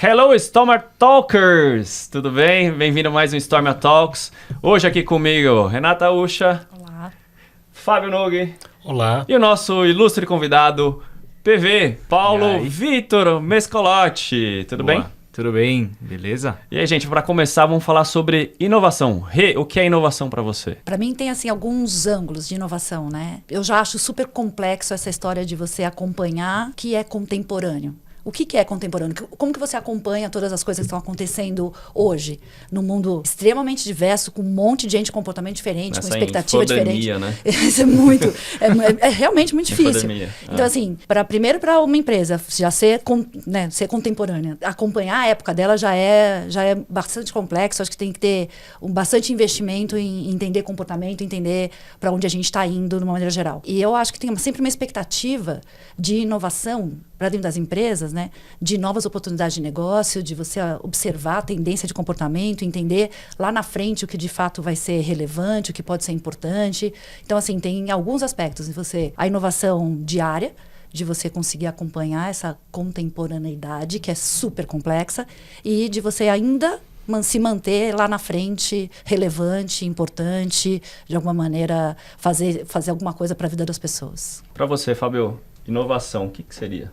Hello, Stormer Talkers! Tudo bem? Bem-vindo a mais um Stormer Talks. Hoje aqui comigo, Renata Ucha. Olá. Fábio Nogue. Olá. E o nosso ilustre convidado, PV, Paulo Vitor Mescolotti. Tudo bem? Tudo bem, beleza? E aí, gente, para começar, vamos falar sobre inovação. Rê, o que é inovação para você? Para mim tem assim alguns ângulos de inovação, né? Eu já acho super complexo essa história de você acompanhar que é contemporâneo. O que é contemporâneo? Como que você acompanha todas as coisas que estão acontecendo hoje? Num mundo extremamente diverso, com um monte de gente com comportamento diferente, com expectativa diferente. Né? Isso é muito... é realmente muito difícil. Então, assim, primeiro para uma empresa já ser contemporânea, acompanhar a época dela já é bastante complexo. Acho que tem que ter bastante investimento em entender comportamento, entender para onde a gente está indo, de uma maneira geral. E eu acho que tem sempre uma expectativa de inovação para dentro das empresas, né, de novas oportunidades de negócio, de você observar a tendência de comportamento, entender lá na frente o que de fato vai ser relevante, o que pode ser importante. Então, assim, tem alguns aspectos de a inovação diária, de você conseguir acompanhar essa contemporaneidade, que é super complexa, e de você ainda se manter lá na frente, relevante, importante, de alguma maneira fazer alguma coisa para a vida das pessoas. Para você, Fábio, inovação, o que seria?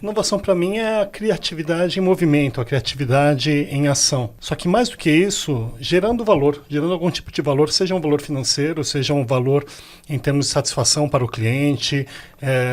Inovação para mim é a criatividade em movimento, a criatividade em ação. Só que mais do que isso, gerando valor, gerando algum tipo de valor, seja um valor financeiro, seja um valor em termos de satisfação para o cliente,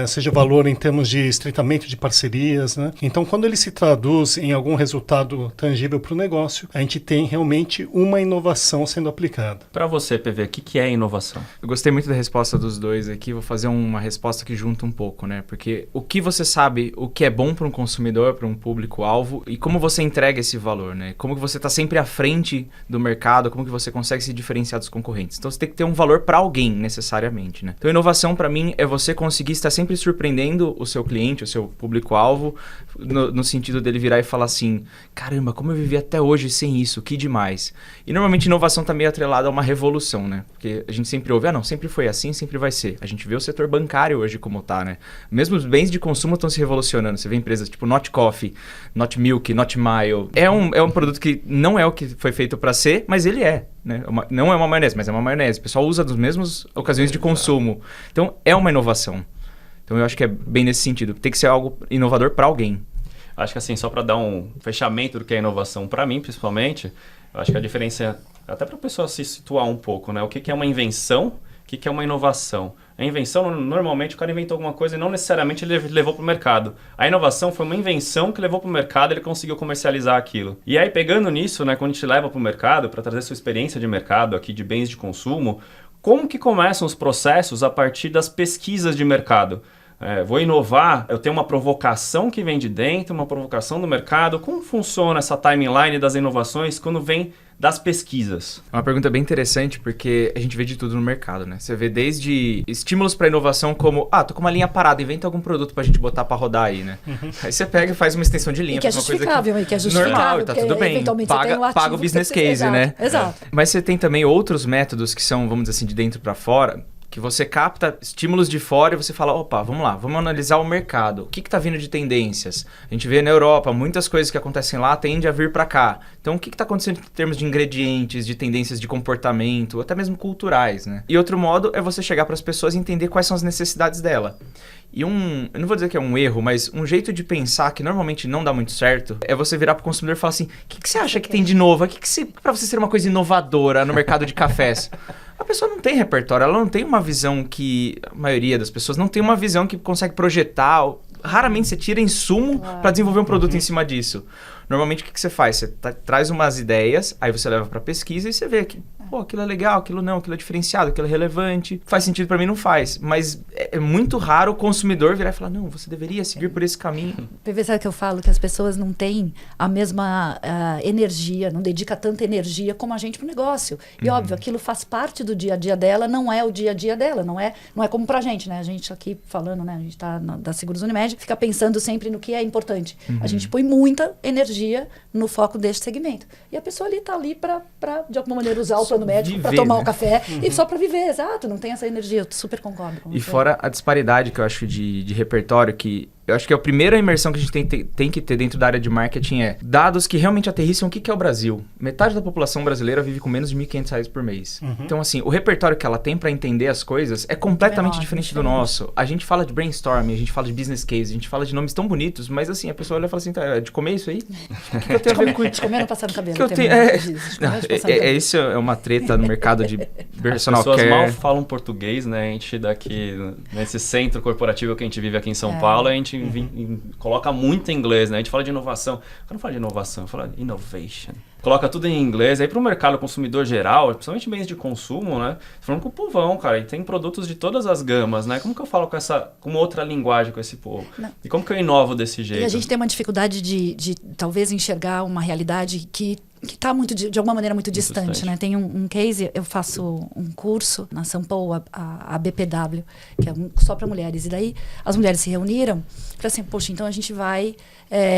seja valor em termos de estreitamento de parcerias, né? Então, quando ele se traduz em algum resultado tangível para o negócio, a gente tem realmente uma inovação sendo aplicada. Para você, PV, o que é inovação? Eu gostei muito da resposta dos dois aqui, vou fazer uma resposta que junta um pouco, né? Porque o que você sabe, o que é bom para um consumidor, para um público-alvo, e como você entrega esse valor, né? Como que você está sempre à frente do mercado, como que você consegue se diferenciar dos concorrentes. Então, você tem que ter um valor para alguém, necessariamente, né? Então, inovação, para mim, é você conseguir estar sempre surpreendendo o seu cliente, o seu público-alvo, no sentido dele virar e falar assim, caramba, como eu vivi até hoje sem isso, que demais. E, normalmente, inovação está meio atrelada a uma revolução, né? Porque a gente sempre ouve, não, sempre foi assim, sempre vai ser. A gente vê o setor bancário hoje como tá, né? Mesmo os bens de consumo estão se revolucionando. Você vê empresas tipo Not Coffee, Not Milk, Not Mile. É um produto que não é o que foi feito para ser, mas ele é. Né? Não é uma maionese, mas é uma maionese. O pessoal usa nas mesmas ocasiões de consumo. Então, é uma inovação. Então, eu acho que é bem nesse sentido. Tem que ser algo inovador para alguém. Acho que assim, só para dar um fechamento do que é inovação para mim, principalmente, eu acho que a diferença, até para a pessoa se situar um pouco, né? O que é uma invenção, o que é uma inovação? A invenção, normalmente, o cara inventou alguma coisa e não necessariamente ele levou para o mercado. A inovação foi uma invenção que levou para o mercado e ele conseguiu comercializar aquilo. E aí, pegando nisso, né, quando a gente leva para o mercado, para trazer sua experiência de mercado aqui de bens de consumo, como que começam os processos a partir das pesquisas de mercado? Vou inovar, eu tenho uma provocação que vem de dentro, uma provocação do mercado. Como funciona essa timeline das inovações quando vem das pesquisas? É uma pergunta bem interessante porque a gente vê de tudo no mercado, né? Você vê desde estímulos para inovação como, tô com uma linha parada, inventa algum produto pra gente botar para rodar aí, né? Aí você pega e faz uma extensão de linha. E que é justificável, e que é justificável. Normal, tá tudo bem. Paga o business case, né? Exato. Mas você tem também outros métodos que são, vamos dizer assim, de dentro para fora, que você capta estímulos de fora e você fala, opa, vamos lá, vamos analisar o mercado. O que está vindo de tendências? A gente vê na Europa, muitas coisas que acontecem lá tendem a vir para cá. Então, o que está acontecendo em termos de ingredientes, de tendências de comportamento, até mesmo culturais, né? E outro modo é você chegar para as pessoas e entender quais são as necessidades dela. E eu não vou dizer que é um erro, mas um jeito de pensar que normalmente não dá muito certo é você virar para o consumidor e falar assim, o que você acha que tem de novo? Para você ser uma coisa inovadora no mercado de cafés? A pessoa não tem repertório, ela não tem uma visão que... A maioria das pessoas não tem uma visão que consegue projetar. Raramente você tira insumo para desenvolver um produto em cima disso. Normalmente, o que você faz? Você traz umas ideias, aí você leva para pesquisa e você vê que, aquilo é legal, aquilo não, aquilo é diferenciado, aquilo é relevante. Faz sentido para mim? Não faz. Mas é muito raro o consumidor virar e falar, não, você deveria seguir por esse caminho. PV, sabe o que eu falo? Que as pessoas não têm a mesma energia, não dedica tanta energia como a gente pro negócio. E óbvio, aquilo faz parte do dia a dia dela, não é o dia a dia dela, não é como pra gente, né? A gente aqui falando, né? A gente tá da Seguros Unimed, fica pensando sempre no que é importante. A gente põe muita energia no foco deste segmento. E a pessoa tá ali para de alguma maneira usar o plano médico para tomar o café e só para viver, exato, não tem essa energia, eu super concordo com você. E fora a disparidade que eu acho de repertório, que Eu acho que a primeira imersão que a gente tem que ter dentro da área de marketing é dados que realmente aterrissam o que é o Brasil. Metade da população brasileira vive com menos de R$1.500 por mês. Então, assim, o repertório que ela tem para entender as coisas é completamente diferente do nosso. A gente fala de brainstorming, a gente fala de business case, a gente fala de nomes tão bonitos, mas assim, a pessoa olha e fala assim, tá, é de comer isso aí? O que eu tenho a ver com isso? De comer não passar no cabelo. Isso é uma treta no mercado de personal care. As pessoas mal falam português, né? A gente daqui, nesse centro corporativo que a gente vive aqui em São Paulo, a gente coloca muito inglês, né? A gente fala de inovação. Eu não falo de inovação, eu falo de innovation. Coloca tudo em inglês. Aí para o mercado consumidor geral, principalmente bens de consumo, né? Falando com o povão, cara. E tem produtos de todas as gamas, né? Como que eu falo com uma outra linguagem com esse povo? Não. E como que eu inovo desse jeito? E a gente tem uma dificuldade de talvez enxergar uma realidade que está muito de alguma maneira muito distante, né? Tem um case, eu faço um curso na São Paulo, a BPW, que é só para mulheres. E daí as mulheres se reuniram, falaram assim, poxa, então a gente vai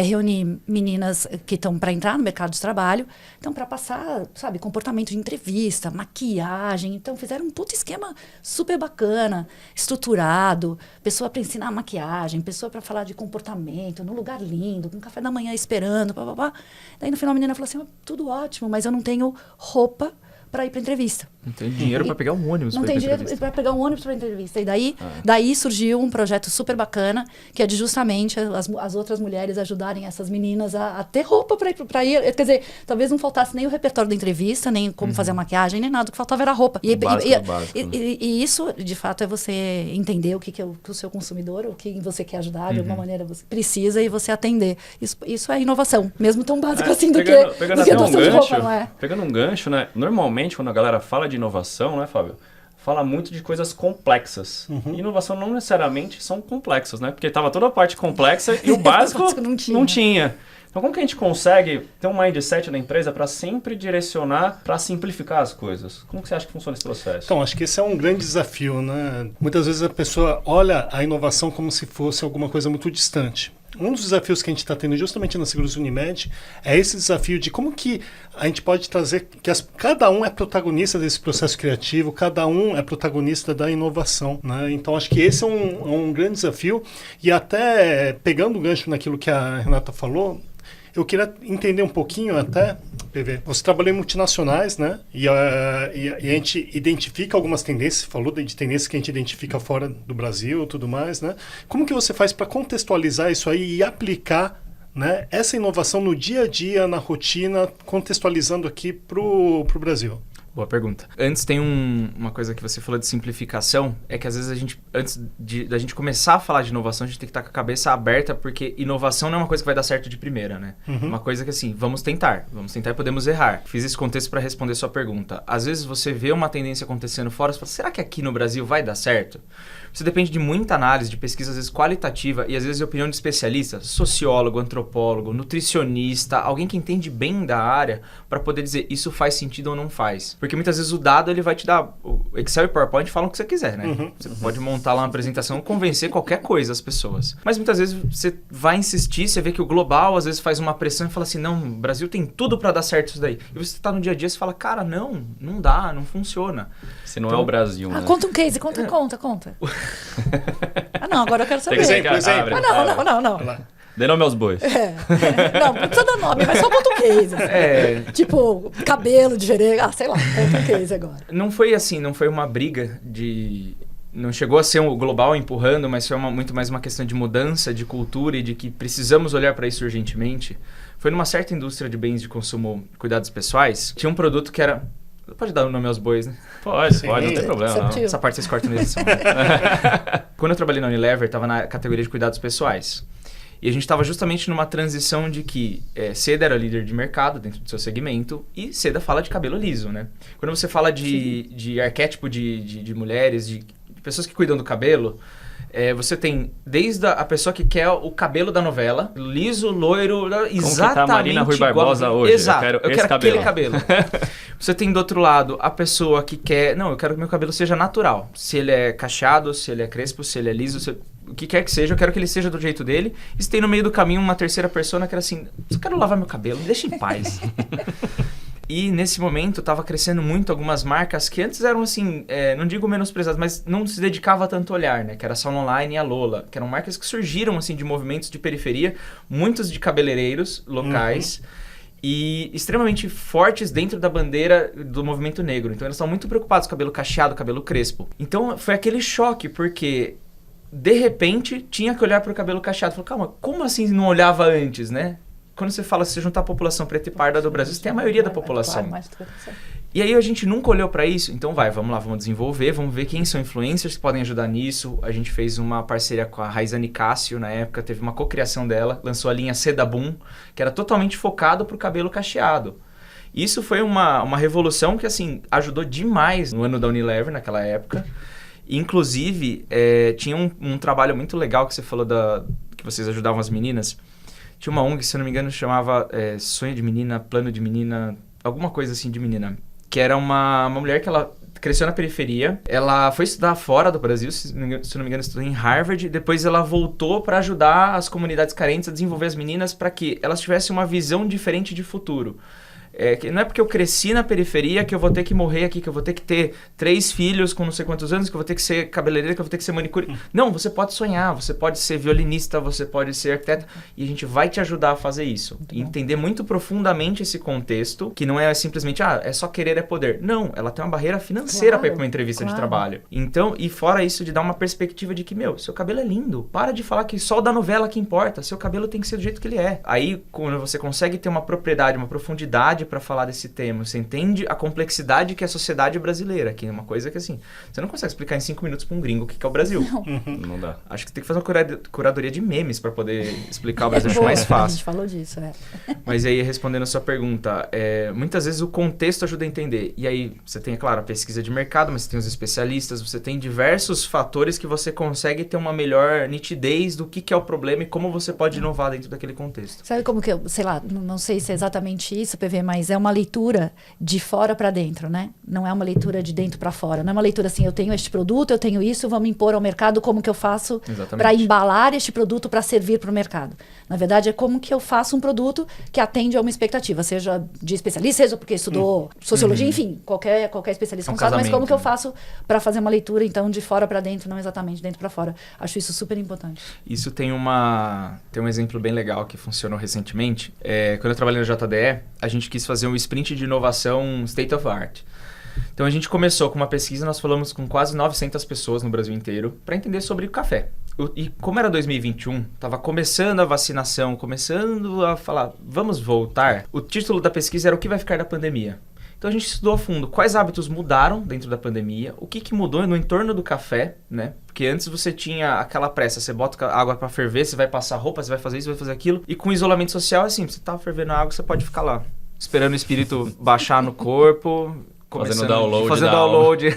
reunir meninas que estão para entrar no mercado de trabalho, então para passar, sabe, comportamento de entrevista, maquiagem. Então fizeram um puto esquema super bacana, estruturado, pessoa para ensinar maquiagem, pessoa para falar de comportamento, num lugar lindo, com café da manhã esperando, papapá. Daí no final a menina falou assim, tudo ótimo, mas eu não tenho roupa para ir para entrevista. Não tem dinheiro para pegar um ônibus. Não tem dinheiro para pegar um ônibus para entrevista. E daí surgiu um projeto super bacana, que é de justamente as outras mulheres ajudarem essas meninas a ter roupa para ir. Quer dizer, talvez não faltasse nem o repertório da entrevista, nem como fazer a maquiagem, nem nada. O que faltava era a roupa. E isso, de fato, é você entender o que é o seu consumidor, o que você quer ajudar, de alguma maneira você precisa e você atender. Isso é inovação, mesmo tão básico assim do que doação de roupa, não é? Pegando um gancho, né? Normalmente, quando a galera fala de inovação, né, Fábio? Fala muito de coisas complexas. E inovação não necessariamente são complexas, né? Porque estava toda a parte complexa e o básico não tinha. Então, como que a gente consegue ter um mindset da empresa para sempre direcionar, para simplificar as coisas? Como que você acha que funciona esse processo? Então, acho que esse é um grande desafio, né? Muitas vezes a pessoa olha a inovação como se fosse alguma coisa muito distante. Um dos desafios que a gente está tendo justamente na Seguros Unimed é esse desafio de como que a gente pode trazer que cada um é protagonista desse processo criativo, cada um é protagonista da inovação, né? Então acho que esse é um grande desafio. E até pegando o gancho naquilo que a Renata falou, eu queria entender um pouquinho até, PV, você trabalhou em multinacionais, né? E a gente identifica algumas tendências, falou de tendências que a gente identifica fora do Brasil e tudo mais, né? Como que você faz para contextualizar isso aí e aplicar, né, essa inovação no dia a dia, na rotina, contextualizando aqui para o Brasil? Boa pergunta. Antes tem uma coisa que você falou de simplificação, é que às vezes antes da gente começar a falar de inovação, a gente tem que estar com a cabeça aberta, porque inovação não é uma coisa que vai dar certo de primeira, né? Uma coisa que assim, vamos tentar e podemos errar. Fiz esse contexto para responder sua pergunta. Às vezes você vê uma tendência acontecendo fora, você fala, será que aqui no Brasil vai dar certo? Isso depende de muita análise, de pesquisa, às vezes qualitativa, e às vezes de opinião de especialistas, sociólogo, antropólogo, nutricionista, alguém que entende bem da área, para poder dizer isso faz sentido ou não faz. Porque muitas vezes o dado ele vai te dar... O Excel e PowerPoint falam o que você quiser, né? Você pode montar lá uma apresentação e convencer qualquer coisa as pessoas. Mas muitas vezes você vai insistir, você vê que o global às vezes faz uma pressão e fala assim, não, o Brasil tem tudo para dar certo isso daí. E você tá no dia a dia e você fala, cara, não dá, não funciona. Se não então, é o Brasil, né? Conta um case, conta. Não, agora eu quero saber. Exemplo. Não. Dê nome aos bois. Não precisa dar nome, mas só conta um case. Assim. Tipo, cabelo de gerê, sei lá, conta um case agora. Não foi assim, não foi uma briga de... Não chegou a ser o global empurrando, mas foi muito mais uma questão de mudança, de cultura e de que precisamos olhar para isso urgentemente. Foi numa certa indústria de bens de consumo e cuidados pessoais. Tinha um produto que era... Pode dar o nome aos bois, né? Pode, não tem problema. Não. Essa parte vocês cortam na edição. Quando eu trabalhei na Unilever, estava na categoria de cuidados pessoais. E a gente estava justamente numa transição de que Seda era líder de mercado dentro do seu segmento e Seda fala de cabelo liso, né? Quando você fala de arquétipo de mulheres, de pessoas que cuidam do cabelo... você tem desde a pessoa que quer o cabelo da novela, liso, loiro, exatamente como que tá a Marina Rui Barbosa hoje. Exato, eu quero aquele cabelo. Você tem do outro lado a pessoa que quer... Não, eu quero que meu cabelo seja natural. Se ele é cacheado, se ele é crespo, se ele é liso, o que quer que seja, eu quero que ele seja do jeito dele. E se tem no meio do caminho uma terceira pessoa que era assim, eu quero lavar meu cabelo, me deixa em paz. E nesse momento estava crescendo muito algumas marcas que antes eram assim, não digo menosprezadas, mas não se dedicava tanto a olhar, né? Que era a Sauna Online e a Lola, que eram marcas que surgiram assim de movimentos de periferia, muitos de cabeleireiros locais. E extremamente fortes dentro da bandeira do movimento negro. Então eles estão muito preocupados com cabelo cacheado, cabelo crespo. Então foi aquele choque, porque de repente tinha que olhar para o cabelo cacheado. Falei, calma, como assim não olhava antes, né? Quando você fala, se você juntar a população preta e parda do Brasil, você tem a maioria da população. E aí a gente nunca olhou para isso. Então vamos lá, vamos desenvolver, vamos ver quem são influencers que podem ajudar nisso. A gente fez uma parceria com a Raizane Cássio na época, teve uma cocriação dela, lançou a linha Seda Boom, que era totalmente focado pro cabelo cacheado. Isso foi uma revolução que assim ajudou demais no ano da Unilever naquela época. Inclusive, tinha um trabalho muito legal que você falou que vocês ajudavam as meninas. Tinha uma ONG, se eu não me engano, chamava Sonho de Menina, Plano de Menina, alguma coisa assim de menina. Que era uma mulher que ela cresceu na periferia. Ela foi estudar fora do Brasil, se não me engano, estudou em Harvard. Depois ela voltou para ajudar as comunidades carentes a desenvolver as meninas para que elas tivessem uma visão diferente de futuro. Que não é porque eu cresci na periferia que eu vou ter que morrer aqui, que eu vou ter que ter 3 filhos com não sei quantos anos, que eu vou ter que ser cabeleireira, que eu vou ter que ser manicure. Não, você pode sonhar, você pode ser violinista, você pode ser arquiteto, e a gente vai te ajudar a fazer isso. E entender muito profundamente esse contexto, que não é simplesmente, é só querer é poder. Não, ela tem uma barreira financeira para ir para uma entrevista de trabalho. Então, e fora isso, de dar uma perspectiva de que, seu cabelo é lindo, para de falar que só o da novela que importa, seu cabelo tem que ser do jeito que ele é. Aí, quando você consegue ter uma propriedade, uma profundidade para falar desse tema, você entende a complexidade que é a sociedade brasileira, que é uma coisa que assim, você não consegue explicar em 5 minutos para um gringo o que é o Brasil. Não dá. Acho que tem que fazer uma curadoria de memes para poder explicar o Brasil, acho mais fácil. A gente falou disso, Mas aí, respondendo a sua pergunta, muitas vezes o contexto ajuda a entender. E aí, você tem, é claro, a pesquisa de mercado, mas você tem os especialistas, você tem diversos fatores que você consegue ter uma melhor nitidez do que é o problema e como você pode inovar dentro daquele contexto. Sabe como que eu, sei lá, não sei se é exatamente isso, PV, mas é uma leitura de fora para dentro, né? Não é uma leitura de dentro para fora. Não é uma leitura assim, eu tenho este produto, eu tenho isso, vamos impor ao mercado como que eu faço para embalar este produto para servir para o mercado. Na verdade, é como que eu faço um produto que atende a uma expectativa, seja de especialista, seja porque estudou sociologia, enfim, qualquer especialista não sabe, mas como que eu faço para fazer uma leitura, então, de fora para dentro, não exatamente dentro para fora. Acho isso super importante. Isso tem um exemplo bem legal que funcionou recentemente. Quando eu trabalhei no JDE, a gente quis fazer um sprint de inovação state of art. Então a gente começou com uma pesquisa, nós falamos com quase 900 pessoas no Brasil inteiro para entender sobre café. E como era 2021, estava começando a vacinação, começando a falar, vamos voltar. O título da pesquisa era o que vai ficar da pandemia. Então a gente estudou a fundo quais hábitos mudaram dentro da pandemia, o que mudou no entorno do café, né? Porque antes você tinha aquela pressa, você bota água para ferver, você vai passar roupa, você vai fazer isso, vai fazer aquilo. E com isolamento social é assim, você tá fervendo a água, você pode ficar lá, esperando o espírito baixar no corpo, fazendo download. Fazendo download.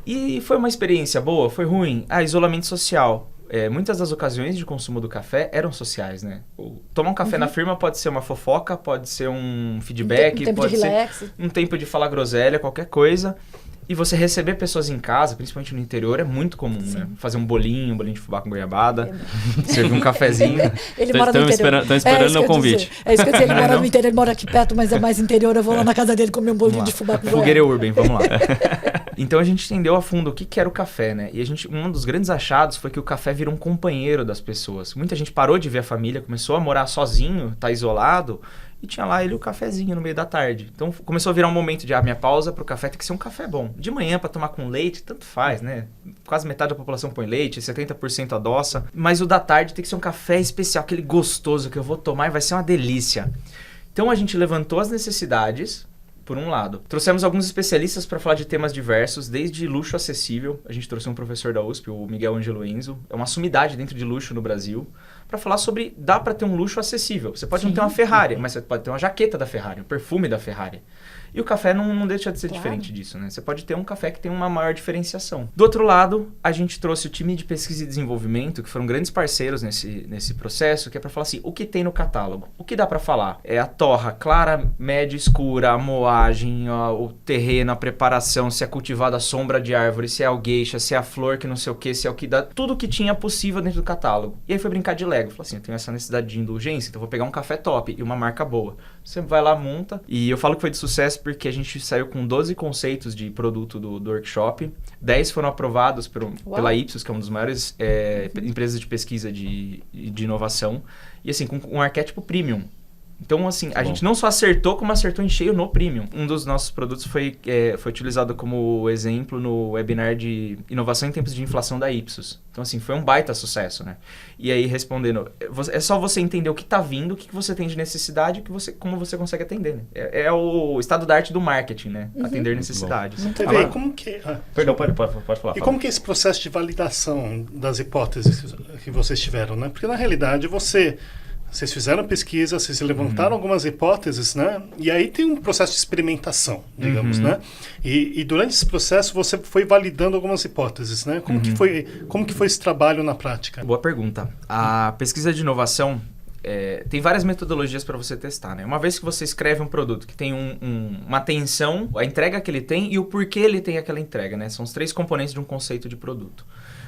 E foi uma experiência boa, foi ruim. Isolamento social. Muitas das ocasiões de consumo do café eram sociais, né? Tomar um café na firma pode ser uma fofoca, pode ser um feedback, pode ser um tempo de falar groselha, qualquer coisa. E você receber pessoas em casa, principalmente no interior, é muito comum, né? Fazer um bolinho de fubá com goiabada, servir um cafezinho. Ele mora no interior. Estão esperando o convite. É isso que eu disse, ele mora no interior, ele mora aqui perto, mas é mais interior, eu vou lá na casa dele comer um bolinho de fubá com goiabada. Fogueira Urban, vamos lá. Então a gente entendeu a fundo o que era o café, né? E um dos grandes achados foi que o café virou um companheiro das pessoas. Muita gente parou de ver a família, começou a morar sozinho, tá isolado, e tinha lá ele o cafezinho no meio da tarde. Então começou a virar um momento de minha pausa pro café tem que ser um café bom. De manhã para tomar com leite, tanto faz, né? Quase metade da população põe leite, 70% adoça. Mas o da tarde tem que ser um café especial, aquele gostoso que eu vou tomar e vai ser uma delícia. Então a gente levantou as necessidades, por um lado. Trouxemos alguns especialistas para falar de temas diversos, desde luxo acessível. A gente trouxe um professor da USP, o Miguel Ângelo Enzo. É uma sumidade dentro de luxo no Brasil. Para falar sobre, dá para ter um luxo acessível. Você pode não ter uma Ferrari, mas você pode ter uma jaqueta da Ferrari, um perfume da Ferrari. E o café não deixa de ser diferente disso, né? Você pode ter um café que tem uma maior diferenciação. Do outro lado, a gente trouxe o time de pesquisa e desenvolvimento, que foram grandes parceiros nesse processo, que é para falar assim, o que tem no catálogo? O que dá para falar? É a torra clara, média, escura, a moagem, o terreno, a preparação, se é cultivada a sombra de árvore, se é a gueixa, se é a flor que não sei o que, se é o que dá... Tudo que tinha possível dentro do catálogo. E aí foi brincar de Lego. Falei assim, eu tenho essa necessidade de indulgência, então eu vou pegar um café top e uma marca boa. Você vai lá, monta. E eu falo que foi de sucesso porque a gente saiu com 12 conceitos de produto do workshop. 10 foram aprovados pela Ipsos, que é uma das maiores empresas de pesquisa de inovação. E assim, com um arquétipo premium. Então, assim, a gente não só acertou, como acertou em cheio no premium. Um dos nossos produtos foi utilizado como exemplo no webinar de inovação em tempos de inflação da Ipsos. Então, assim, foi um baita sucesso, né? E aí, respondendo, é só você entender o que está vindo, o que você tem de necessidade e como você consegue atender, né? É o estado da arte do marketing, né? Atender necessidades. Agora, como que... Perdão, pode falar. E como que é esse processo de validação das hipóteses que vocês tiveram, né? Porque, na realidade, vocês fizeram pesquisa, vocês levantaram algumas hipóteses, né? E aí tem um processo de experimentação, digamos, né? E durante esse processo você foi validando algumas hipóteses, né? Como que foi esse trabalho na prática? Boa pergunta. A pesquisa de inovação tem várias metodologias para você testar, né? Uma vez que você escreve um produto que tem uma atenção, a entrega que ele tem e o porquê ele tem aquela entrega, né? São os 3 componentes de um conceito de produto.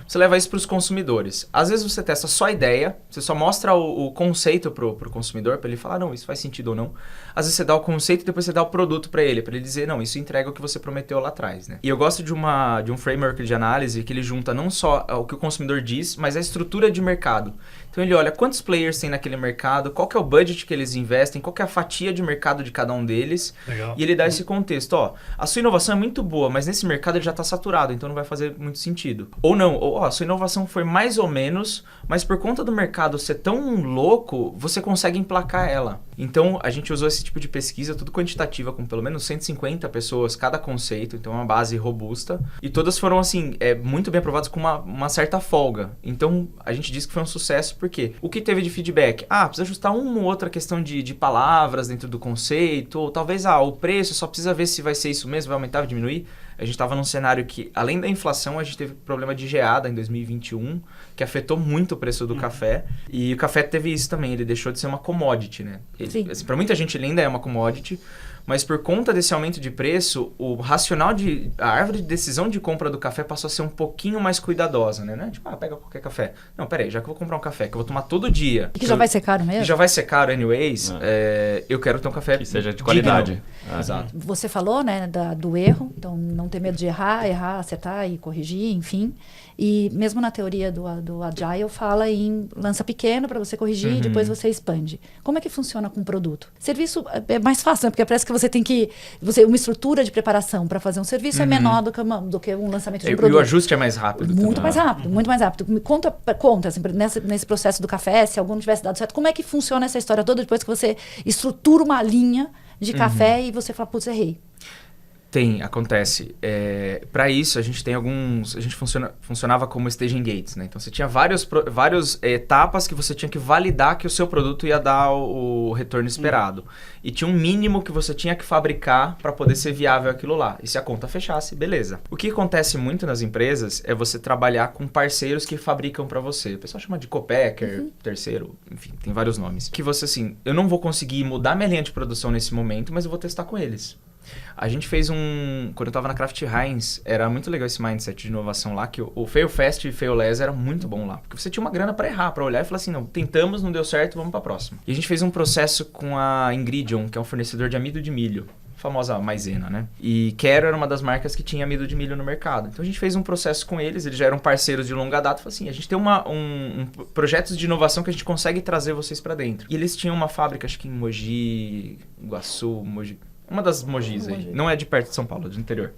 Você leva isso para os consumidores. Às vezes você testa só a ideia, você só mostra o conceito para o consumidor, para ele falar, não, isso faz sentido ou não. Às vezes você dá o conceito e depois você dá o produto para ele dizer, não, isso entrega o que você prometeu lá atrás, né? E eu gosto de um framework de análise que ele junta não só o que o consumidor diz, mas a estrutura de mercado. Então ele olha quantos players tem naquele mercado, qual que é o budget que eles investem, qual que é a fatia de mercado de cada um deles. Legal. E ele dá esse contexto, ó, a sua inovação é muito boa, mas nesse mercado ele já está saturado, então não vai fazer muito sentido. Ou não, a sua inovação foi mais ou menos, mas por conta do mercado ser tão louco, você consegue emplacar ela. Então a gente usou esse tipo de pesquisa, tudo quantitativa, com pelo menos 150 pessoas cada conceito, então é uma base robusta. E todas foram assim, muito bem aprovadas com uma certa folga. Então a gente diz que foi um sucesso, porque o que teve de feedback? Precisa ajustar uma ou outra questão de palavras dentro do conceito, ou talvez o preço, só precisa ver se vai ser isso mesmo, vai aumentar, vai diminuir. A gente estava num cenário que, além da inflação, a gente teve problema de geada em 2021, que afetou muito o preço do café. E o café teve isso também, ele deixou de ser uma commodity, né? Assim, para muita gente ele ainda é uma commodity, mas por conta desse aumento de preço, a árvore de decisão de compra do café passou a ser um pouquinho mais cuidadosa, né? Tipo, pega qualquer café. Não, peraí, já que eu vou comprar um café que eu vou tomar todo dia... E que já vai ser caro mesmo? Que já vai ser caro anyways, eu quero ter um café que seja de qualidade. Exato. Você falou, né, do erro, então não ter medo de errar, acertar e corrigir, enfim. E mesmo na teoria do Agile fala em lança pequeno para você corrigir e depois você expande. Como é que funciona com o produto? Serviço é mais fácil, né? Porque parece que você tem que... uma estrutura de preparação para fazer um serviço é menor do que um lançamento de um produto. E o ajuste é mais rápido. Muito mais rápido. Me conta assim, nesse processo do café, se algum não tivesse dado certo, como é que funciona essa história toda depois que você estrutura uma linha de café e você fala, putz, errei? Acontece. Para isso, a gente tem alguns... A gente funcionava como staging gates, né? Então, você tinha várias etapas que você tinha que validar que o seu produto ia dar o retorno esperado. E tinha um mínimo que você tinha que fabricar para poder ser viável aquilo lá. E se a conta fechasse, beleza. O que acontece muito nas empresas é você trabalhar com parceiros que fabricam para você. O pessoal chama de co-packer, terceiro, enfim, tem vários nomes. Que você, assim, eu não vou conseguir mudar minha linha de produção nesse momento, mas eu vou testar com eles. A gente fez quando eu tava na Kraft Heinz, era muito legal esse mindset de inovação lá, que o fail fast e fail less era muito bom lá. Porque você tinha uma grana para errar, para olhar e falar assim, não, tentamos, não deu certo, vamos pra próxima. E a gente fez um processo com a Ingridion, que é um fornecedor de amido de milho. Famosa maisena, né? E Quero era uma das marcas que tinha amido de milho no mercado. Então a gente fez um processo com eles já eram parceiros de longa data. Falei assim, a gente tem projetos de inovação que a gente consegue trazer vocês para dentro. E eles tinham uma fábrica, acho que em Mogi, Iguaçu, uma das Mogis aí. Não é de perto de São Paulo, é do interior.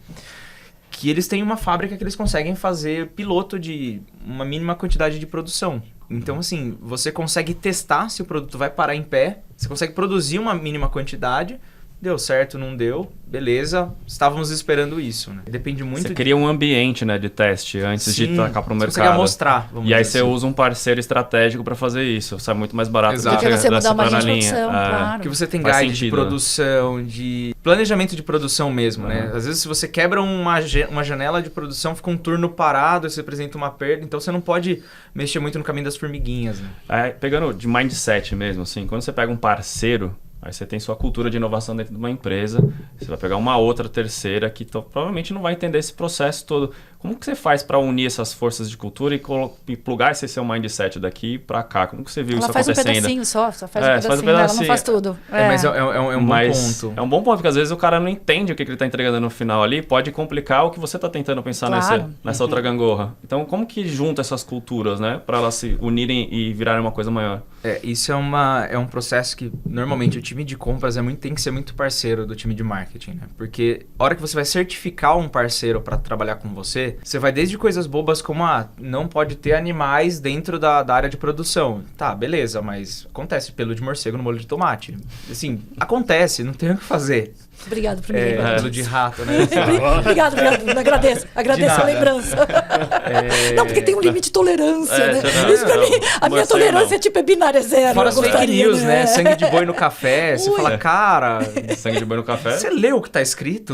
Que eles têm uma fábrica que eles conseguem fazer piloto de uma mínima quantidade de produção. Então, assim, você consegue testar se o produto vai parar em pé, você consegue produzir uma mínima quantidade, deu certo, não deu, beleza, estávamos esperando isso, né? Depende muito... Você cria um ambiente, né, de teste antes de tacar pro mercado. Você consegue mostrar, e aí você usa um parceiro estratégico para fazer isso. Sai muito mais barato Exato. do que você mudar uma linha de linha. produção, claro. Que você tem Faz guide de sentido, produção, de planejamento de produção mesmo, né? Às vezes se você quebra uma janela de produção, fica um turno parado, você apresenta uma perda, então você não pode mexer muito no caminho das formiguinhas, né? Pegando de mindset mesmo, assim, quando você pega um parceiro, aí você tem sua cultura de inovação dentro de uma empresa, você vai pegar uma outra terceira que provavelmente não vai entender esse processo todo. Como que você faz para unir essas forças de cultura e plugar esse seu mindset daqui para cá? Como que você viu isso acontecendo? Ela faz um pedacinho só faz um pedacinho, ela não faz tudo. Mas é um bom ponto. É um bom ponto, porque às vezes o cara não entende o que ele está entregando no final ali, pode complicar o que você está tentando pensar nessa outra gangorra. Então, como que junta essas culturas, né? Para elas se unirem e virarem uma coisa maior? Isso é um processo que, normalmente, o time de compras tem que ser muito parceiro do time de marketing, né? Porque a hora que você vai certificar um parceiro para trabalhar com você vai desde coisas bobas como, não pode ter animais dentro da área de produção. Tá, beleza, mas acontece pelo de morcego no molho de tomate. Assim, acontece, não tem o que fazer. Obrigado por me lembrar. Pelo de rato, né? Obrigado, agradeço a lembrança. Não, porque tem um limite de tolerância, né? Isso pra mim, a minha tolerância é binária zero. Fora as fake news, né? Sangue de boi no café, você fala, cara... Sangue de boi no café? Você leu o que tá escrito?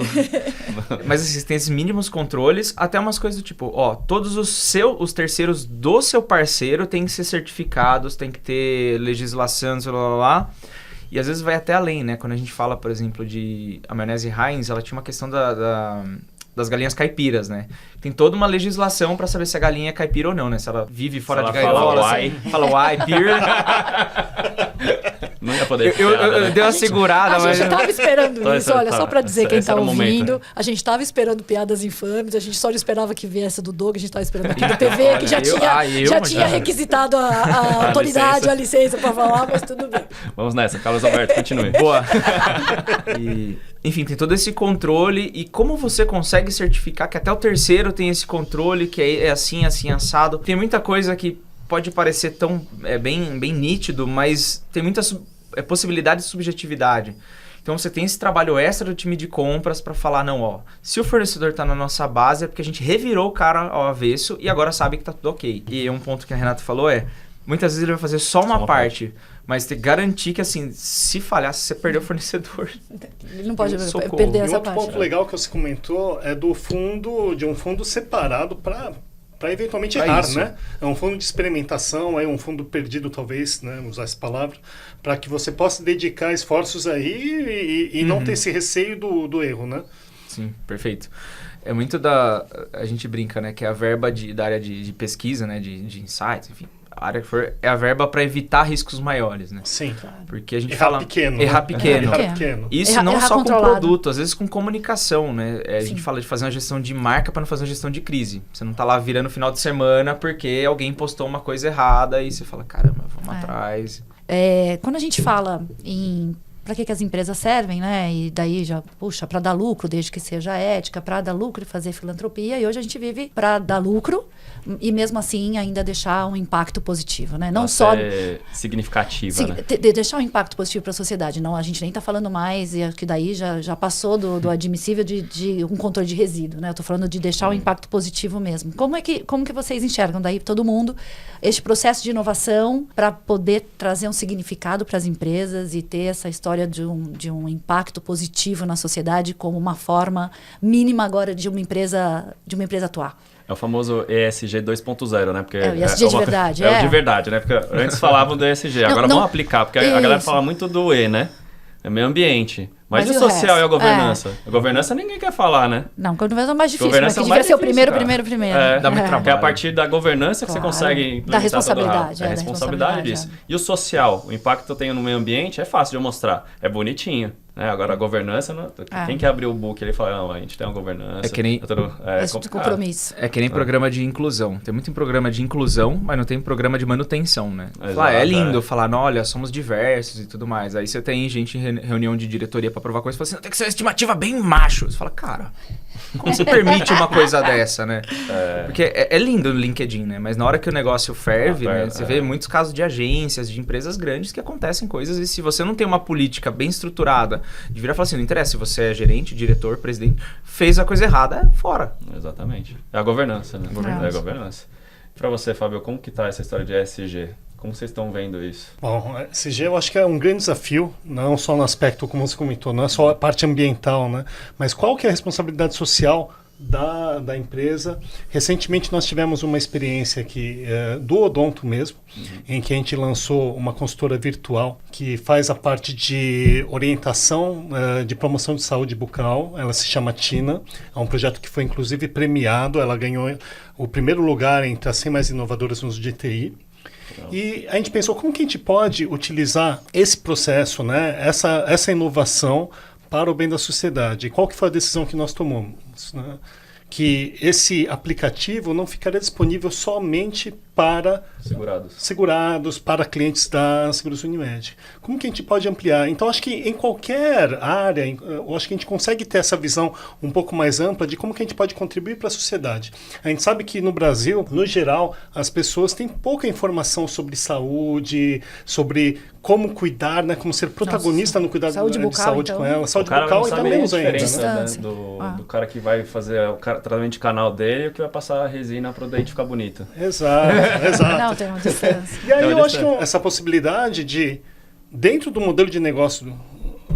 Mas assim, tem esses mínimos controles, até umas coisas do tipo, todos os terceiros do seu parceiro têm que ser certificados, tem que ter legislação, blá, blá, blá. E às vezes vai até além, né? Quando a gente fala, por exemplo, de a maionese Heinz, ela tinha uma questão das galinhas caipiras, né? Tem toda uma legislação para saber se a galinha é caipira ou não, né? Se ela vive fora de gaiola, fala uai, pira. Não ia poder. Eu dei uma segurada, mas... A gente tava esperando isso, olha, só pra dizer quem tá ouvindo. Momento. A gente tava esperando piadas infames, a gente só não esperava que viesse do Doug, a gente tava esperando aqui do PV, que já tinha requisitado a autoridade, a licença pra falar, mas tudo bem. Vamos nessa, Carlos Alberto, continue. Boa. Enfim, tem todo esse controle e como você consegue certificar que até o terceiro tem esse controle, que é assim, assado. Tem muita coisa que pode parecer tão bem nítido, mas tem muitas possibilidades de subjetividade. Então você tem esse trabalho extra do time de compras para falar, se o fornecedor está na nossa base é porque a gente revirou o cara ao avesso e agora sabe que tá tudo ok. E um ponto que a Renata falou muitas vezes ele vai fazer só uma parte. Mas tem que garantir que, assim, se falhar, se você perder o fornecedor... Ele não pode perder essa parte. Outro ponto legal que você comentou é de um fundo separado para eventualmente errar, isso. Né? É um fundo de experimentação, um fundo perdido, talvez, né? Usar essa palavra, para que você possa dedicar esforços aí e não ter esse receio do erro, né? Sim, perfeito. É muito a gente brinca, né? Que é a verba da área de pesquisa, né? De insights, enfim. A área que for, é a verba para evitar riscos maiores, né? Sim. Porque a gente errar pequeno. Isso não só com produto, às vezes com comunicação, né? A gente fala de fazer uma gestão de marca para não fazer uma gestão de crise. Você não tá lá virando final de semana porque alguém postou uma coisa errada e você fala, caramba, vamos atrás. Quando a gente fala em para que as empresas servem, né? E daí já, para dar lucro, desde que seja ética, para dar lucro e fazer filantropia. E hoje a gente vive para dar lucro e mesmo assim ainda deixar um impacto positivo, né? Não só significativa, né? Deixar um impacto positivo para a sociedade. Não, a gente nem está falando mais, e que daí já passou do admissível de um controle de resíduo, né? Eu estou falando de deixar um impacto positivo mesmo. Como que vocês enxergam daí, todo mundo, este processo de inovação para poder trazer um significado para as empresas e ter essa história de um impacto positivo na sociedade como uma forma mínima agora de uma empresa atuar? É o famoso ESG 2.0, né? Porque o ESG de verdade. É o de verdade, né? Porque antes falavam do ESG, agora vamos aplicar, porque a galera fala muito do E, né? É meio ambiente. Mas e o social e a governança? A governança ninguém quer falar, né? Não, a governança é mais difícil, mas que devia ser o primeiro. Dá muito trabalho. Porque é a partir da governança que você consegue... Da responsabilidade. A responsabilidade disso. E o social, o impacto que eu tenho no meio ambiente é fácil de mostrar. É bonitinho. Agora a governança, quem quer abrir o book, ele fala, não, a gente tem uma governança. É que nem... de compromisso. É que nem programa de inclusão. Tem muito programa de inclusão, mas não tem programa de manutenção, né? É lindo falar, olha, somos diversos e tudo mais. Aí você tem gente em reunião de diretoria pra provar coisa e fala assim, tem que ser uma estimativa bem macho. Você fala, cara... Como você permite uma coisa dessa, né? Porque é lindo o LinkedIn, né? Mas na hora que o negócio ferve, né? Você vê muitos casos de agências, de empresas grandes que acontecem coisas e se você não tem uma política bem estruturada de virar e falar assim, não interessa se você é gerente, diretor, presidente, fez a coisa errada, fora. Exatamente. É a governança, né? É a governança. Para você, Fábio, como que tá essa história de ESG? Como vocês estão vendo isso? Bom, ESG eu acho que é um grande desafio, não só no aspecto, como você comentou, não é só a parte ambiental, né? Mas qual que é a responsabilidade social da empresa? Recentemente nós tivemos uma experiência aqui do Odonto mesmo, em que a gente lançou uma consultora virtual que faz a parte de orientação de promoção de saúde bucal. Ela se chama Tina, é um projeto que foi inclusive premiado, ela ganhou o primeiro lugar entre as 100 mais inovadoras no de TI. E a gente pensou como que a gente pode utilizar esse processo, né, essa inovação para o bem da sociedade. E qual que foi a decisão que nós tomamos? Né? Que esse aplicativo não ficaria disponível somente para segurados, para clientes da Seguros Unimed. Como que a gente pode ampliar? Então, acho que em qualquer área, eu acho que a gente consegue ter essa visão um pouco mais ampla de como que a gente pode contribuir para a sociedade. A gente sabe que no Brasil, no geral, as pessoas têm pouca informação sobre saúde, sobre como cuidar, né, como ser protagonista no cuidado saúde bucal, de saúde então. com ela. Saúde bucal, então menos ainda. Né? Do cara que vai fazer o tratamento de canal dele e o que vai passar a resina para o dente ficar bonito. Exato. Não, tem uma distância. E aí eu acho que essa possibilidade de, dentro do modelo de negócio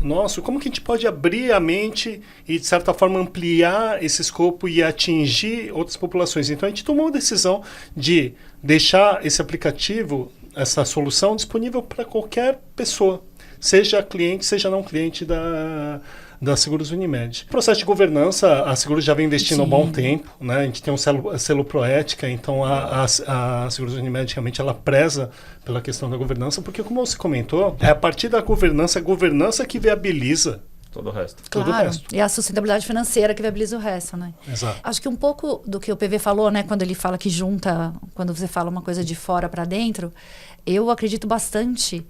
nosso, como que a gente pode abrir a mente e, de certa forma, ampliar esse escopo e atingir outras populações. Então, a gente tomou a decisão de deixar esse aplicativo, essa solução, disponível para qualquer pessoa, seja cliente, seja não cliente da Seguros Unimed. O processo de governança, a Seguros já vem investindo há um bom tempo, né? A gente tem um selo Proética, então a Seguros Unimed realmente ela preza pela questão da governança, porque como você comentou, é a partir da governança, a governança que viabiliza todo o resto. Claro, todo o resto. E a sustentabilidade financeira que viabiliza o resto, né? Exato. Acho que um pouco do que o PV falou, né? Quando ele fala que junta, quando você fala uma coisa de fora para dentro, eu acredito bastante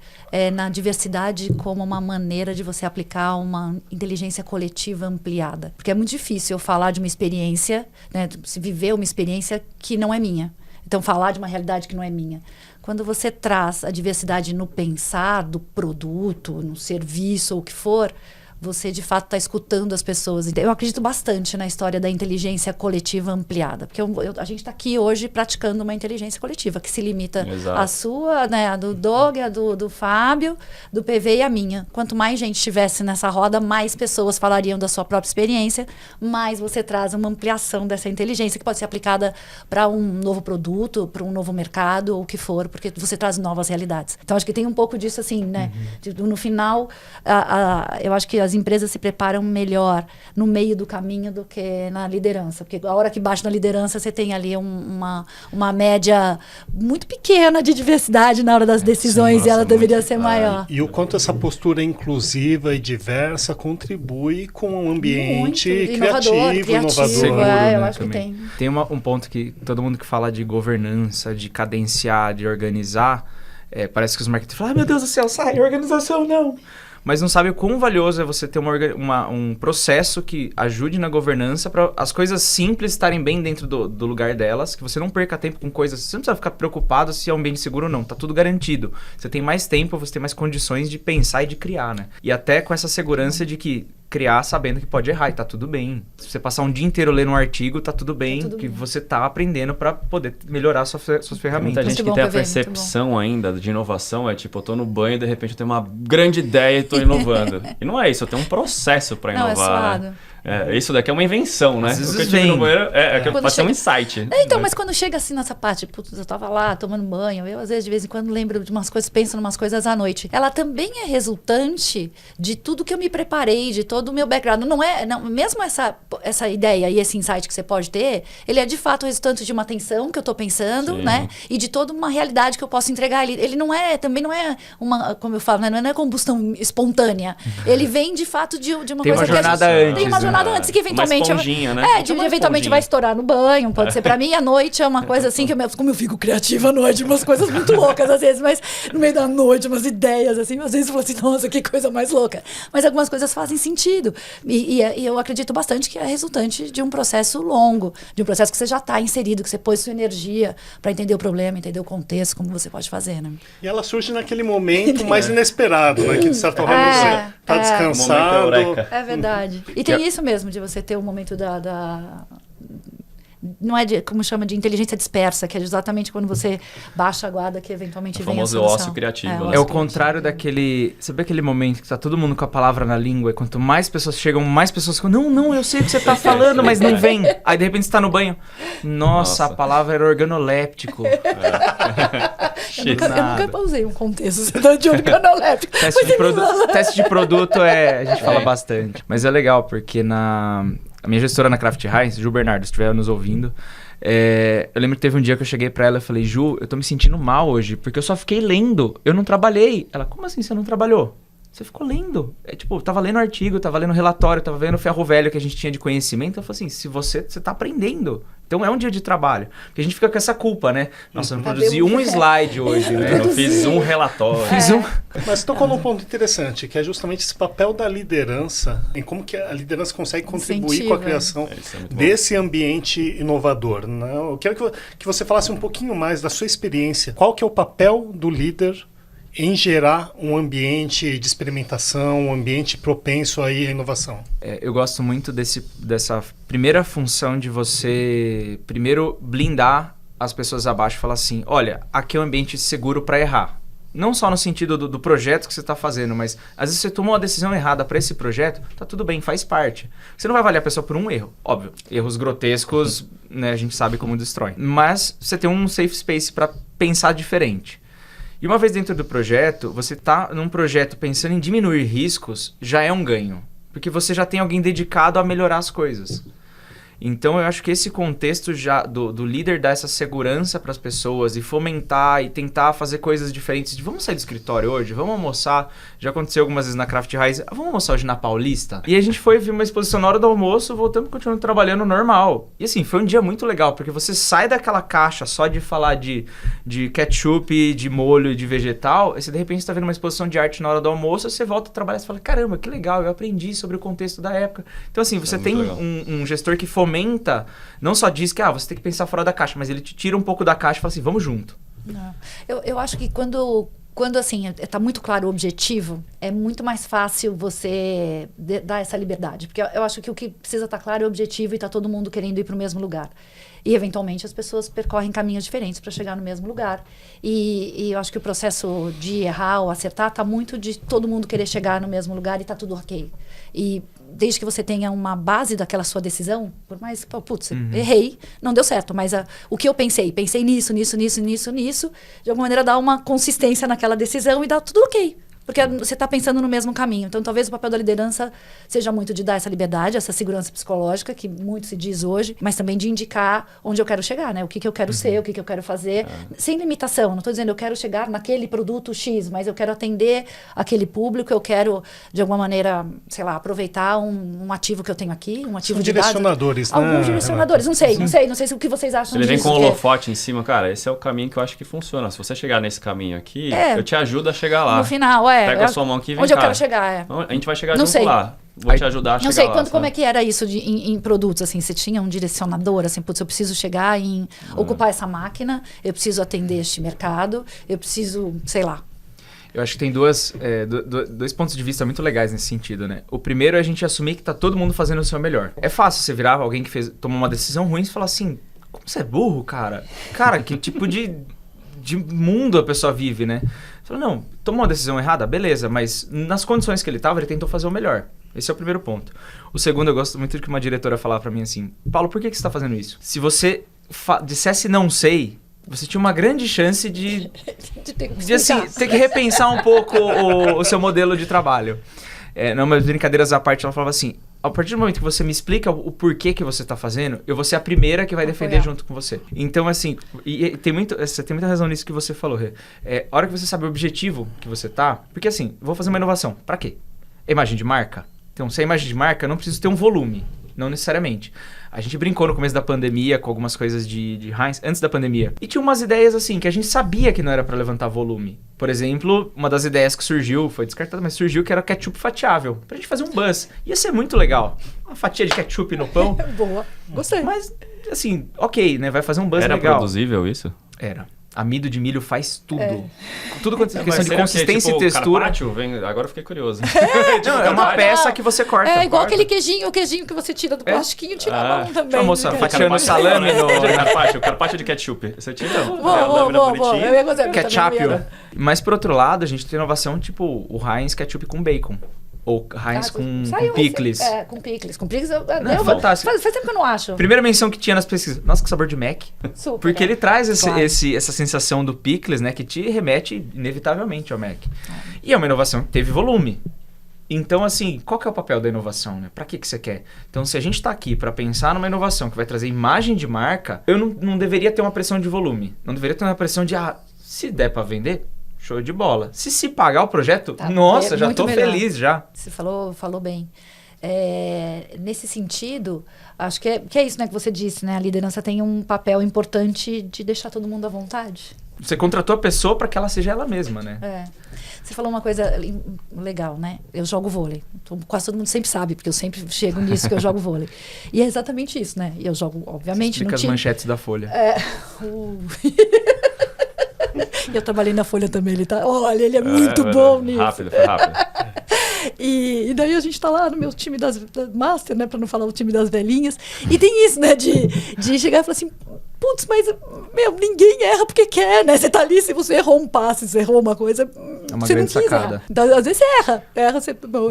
na diversidade como uma maneira de você aplicar uma inteligência coletiva ampliada. Porque é muito difícil eu falar de uma experiência, né? Se viver uma experiência que não é minha. Então, falar de uma realidade que não é minha. Quando você traz a diversidade no pensar do produto, no serviço ou o que for, você de fato está escutando as pessoas. Eu acredito bastante na história da inteligência coletiva ampliada, porque a gente está aqui hoje praticando uma inteligência coletiva que se limita à sua, né, a do Doug, a do Fábio, do PV e a minha. Quanto mais gente estivesse nessa roda, mais pessoas falariam da sua própria experiência, mais você traz uma ampliação dessa inteligência que pode ser aplicada para um novo produto, para um novo mercado, ou o que for, porque você traz novas realidades. Então, acho que tem um pouco disso assim, né? No final, eu acho que as empresas se preparam melhor no meio do caminho do que na liderança. Porque a hora que bate na liderança, você tem ali uma média muito pequena de diversidade na hora das decisões. Sim, e ela deveria ser maior. E o quanto essa postura inclusiva e diversa contribui com um ambiente criativo, inovador. Seguro, eu né, acho que tem. Tem um ponto que todo mundo que fala de governança, de cadenciar, de organizar, parece que os marketing falam, meu Deus do céu, sai, organização não. Mas não sabe o quão valioso é você ter um processo que ajude na governança para as coisas simples estarem bem dentro do lugar delas, que você não perca tempo com coisas, você não precisa ficar preocupado se é um ambiente seguro ou não, tá tudo garantido. Você tem mais tempo, você tem mais condições de pensar e de criar, né? E até com essa segurança de que criar sabendo que pode errar e tá tudo bem. Se você passar um dia inteiro lendo um artigo, tá tudo bem, você tá aprendendo para poder melhorar suas ferramentas. Muita gente que tem a percepção ainda de inovação, tipo, eu tô no banho e de repente eu tenho uma grande ideia e tô inovando. E não é isso, eu tenho um processo para inovar. Né? Isso daqui é uma invenção, né? Às vezes o que eu tive no banheiro pode ser um insight. Então, mas quando chega assim nessa parte, putz, eu tava lá tomando banho, eu às vezes de vez em quando lembro de umas coisas, penso em umas coisas à noite. Ela também é resultante de tudo que eu me preparei, de todo o meu background. Mesmo essa ideia e esse insight que você pode ter, ele é de fato resultante de uma atenção que eu tô pensando, né? E de toda uma realidade que eu posso entregar. Ele também não é uma, como eu falo, né? Não é combustão espontânea. Ele vem de fato de uma tem coisa uma jornada antes, tem uma jornada nada antes, que eventualmente... Uma esponjinha, né? Eventualmente vai estourar no banho, pode ser pra mim. À noite é uma coisa assim, como eu fico criativa à noite, umas coisas muito loucas às vezes, mas no meio da noite, umas ideias assim, às vezes eu falo assim, nossa, que coisa mais louca. Mas algumas coisas fazem sentido. E eu acredito bastante que é resultante de um processo longo, de um processo que você já está inserido, que você pôs sua energia para entender o problema, entender o contexto, como você pode fazer, né? E ela surge naquele momento mais inesperado, né? Que de certa forma você está descansado. É verdade. E tem isso mesmo, de você ter um momento não é como chama, de inteligência dispersa, que é exatamente quando você baixa a guarda que eventualmente vem a solução. O famoso ócio criativo. É o contrário daquele... Sabe aquele momento que tá todo mundo com a palavra na língua e quanto mais pessoas chegam, mais pessoas ficam, não, eu sei o que você tá falando, mas não vem. Aí de repente você tá no banho. Nossa. A palavra era organoléptico. Eu nunca usei um contexto de organoléptico. Teste de produto a gente fala bastante. Mas é legal, porque a minha gestora na Kraft Heinz, Ju Bernardo, se estiver nos ouvindo, eu lembro que teve um dia que eu cheguei pra ela e falei, Ju, eu tô me sentindo mal hoje, porque eu só fiquei lendo, eu não trabalhei. Ela, como assim você não trabalhou? Você ficou lendo. Eu tava lendo artigo, tava lendo relatório, tava vendo o ferro velho que a gente tinha de conhecimento. Eu falei assim, se você tá aprendendo. Então é um dia de trabalho. Porque a gente fica com essa culpa, né? Nossa, eu não produzi um slide hoje, né? Eu fiz um relatório. Mas tocou num ponto interessante, que é justamente esse papel da liderança, em como que a liderança consegue contribuir com a criação desse ambiente inovador. Né? Eu quero que você falasse um pouquinho mais da sua experiência. Qual que é o papel do líder em gerar um ambiente de experimentação, um ambiente propenso aí à inovação? Eu gosto muito dessa primeira função de você, primeiro, blindar as pessoas abaixo e falar assim, olha, aqui é um ambiente seguro para errar. Não só no sentido do projeto que você está fazendo, mas às vezes você tomou uma decisão errada para esse projeto, tá tudo bem, faz parte. Você não vai avaliar a pessoa por um erro, óbvio. Erros grotescos, né, a gente sabe como destrói. Mas você tem um safe space para pensar diferente. E uma vez dentro do projeto, você tá num projeto pensando em diminuir riscos, já é um ganho. Porque você já tem alguém dedicado a melhorar as coisas. Então eu acho que esse contexto já do líder dar essa segurança para as pessoas e fomentar e tentar fazer coisas diferentes. Vamos sair do escritório hoje? Vamos almoçar? Já aconteceu algumas vezes na Kraft Heinz. Vamos almoçar hoje na Paulista? E a gente foi ver uma exposição na hora do almoço, voltamos e continuamos trabalhando normal. E assim, foi um dia muito legal, porque você sai daquela caixa só de falar de ketchup, de molho, de vegetal, e você de repente está vendo uma exposição de arte na hora do almoço, você volta a trabalhar e fala, caramba, que legal, eu aprendi sobre o contexto da época. Então assim, você tem um gestor que fomenta, não só diz que você tem que pensar fora da caixa, mas ele te tira um pouco da caixa e fala assim, vamos junto. Não. Eu acho que quando assim, está muito claro o objetivo, é muito mais fácil você dar essa liberdade. Porque eu acho que o que precisa estar claro é o objetivo e está todo mundo querendo ir para o mesmo lugar. E, eventualmente, as pessoas percorrem caminhos diferentes para chegar no mesmo lugar. E eu acho que o processo de errar ou acertar está muito de todo mundo querer chegar no mesmo lugar e está tudo ok. E desde que você tenha uma base daquela sua decisão, por mais que, putz, errei, não deu certo, mas o que eu pensei nisso, de alguma maneira dá uma consistência naquela decisão e dá tudo ok. Porque você está pensando no mesmo caminho. Então, talvez o papel da liderança seja muito de dar essa liberdade, essa segurança psicológica, que muito se diz hoje, mas também de indicar onde eu quero chegar, né? O que eu quero ser, o que eu quero fazer, sem limitação. Não estou dizendo eu quero chegar naquele produto X, mas eu quero atender aquele público, eu quero, de alguma maneira, sei lá, aproveitar um ativo que eu tenho aqui, um ativo de dados. Direcionadores, né? Alguns direcionadores, não sei o que vocês acham disso. Ele vem com um holofote em cima, cara, esse é o caminho que eu acho que funciona. Se você chegar nesse caminho aqui, eu te ajudo a chegar lá. No final, pega a sua mão aqui e vem onde eu quero chegar, A gente vai chegar junto lá. Vou te ajudar a chegar lá. Não sei como é que era isso em produtos, assim, você tinha um direcionador, assim, putz, eu preciso chegar em ocupar essa máquina, eu preciso atender este mercado, eu preciso, sei lá. Eu acho que tem dois pontos de vista muito legais nesse sentido, né? O primeiro é a gente assumir que tá todo mundo fazendo o seu melhor. É fácil você virar alguém que tomou uma decisão ruim e falar assim, como você é burro, cara? Cara, que tipo de mundo a pessoa vive, né? Você fala, não, tomou uma decisão errada, beleza, mas nas condições que ele estava, ele tentou fazer o melhor. Esse é o primeiro ponto. O segundo, eu gosto muito de que uma diretora falava pra mim assim, Paulo, por que você está fazendo isso? Se você dissesse não sei, você tinha uma grande chance de assim, ter que repensar um pouco o seu modelo de trabalho. Não, mas brincadeiras à parte, ela falava assim, a partir do momento que você me explica o porquê que você está fazendo, eu vou ser a primeira que vai defender junto com você. Então, assim, você tem muita razão nisso que você falou, Rê. A hora que você sabe o objetivo que você tá... Porque, assim, vou fazer uma inovação. Pra quê? Imagem de marca? Então, se é imagem de marca, eu não preciso ter um volume. Não necessariamente. A gente brincou no começo da pandemia com algumas coisas de Heinz, antes da pandemia. E tinha umas ideias assim, que a gente sabia que não era pra levantar volume. Por exemplo, uma das ideias que surgiu, foi descartada, mas surgiu que era ketchup fatiável. Pra gente fazer um buzz. Ia ser muito legal. Uma fatia de ketchup no pão. Boa. Gostei. Mas, assim, ok, né? Vai fazer um buzz Era legal. produzível isso? Era. Amido de milho faz tudo. Tudo quanto Mas questão de seria consistência tipo, e textura. carpaccio? Agora eu fiquei curioso. Não, é uma peça que você corta. É igual corta. aquele queijinho, o queijinho que você tira do plastiquinho, tira a mão também. A moça né? fatiando salame no... Carpaccio de ketchup. Você tira Boa. Eu ia gostar. Ketchup. Mas por outro lado, a gente tem inovação tipo o Heinz ketchup com bacon. Ou Heinz com picles. Com picles. Com picles É fantástico. Faz tempo que eu não acho. Primeira menção que tinha nas pesquisas. Nossa, que sabor de Mac. Super. Porque ele traz Claro. essa sensação do picles, né? Que te remete inevitavelmente ao Mac. E é uma inovação que teve volume. Então, assim, qual que é o papel da inovação, né? Pra que você quer? Então, se a gente tá aqui pra pensar numa inovação que vai trazer imagem de marca, eu não deveria ter uma pressão de volume. Não deveria ter uma pressão de, se der pra vender, show de bola. Se pagar o projeto, Tá, nossa, já muito tô melhor. feliz já. Você falou bem. Nesse sentido, acho que é isso, né, que você disse, né? A liderança tem um papel importante de deixar todo mundo à vontade. Você contratou a pessoa pra que ela seja ela mesma, né? Você falou uma coisa legal, né? Eu jogo vôlei. Quase todo mundo sempre sabe, porque eu sempre chego nisso que eu jogo vôlei. E é exatamente isso, né? E eu jogo, obviamente, Explica no as time. manchetes da Folha. E eu trabalhei na Folha também, ele tá... Olha, ele é muito bom nisso. Foi rápido. E daí a gente tá lá no meu time das Master, né? Pra não falar o time das velhinhas. E tem isso, né? De chegar e falar assim... Putz, mas, ninguém erra porque quer, né? Você tá ali, se você errou um passe, se errou uma coisa... É uma você grande não quis sacada. errar. Então, às vezes você erra.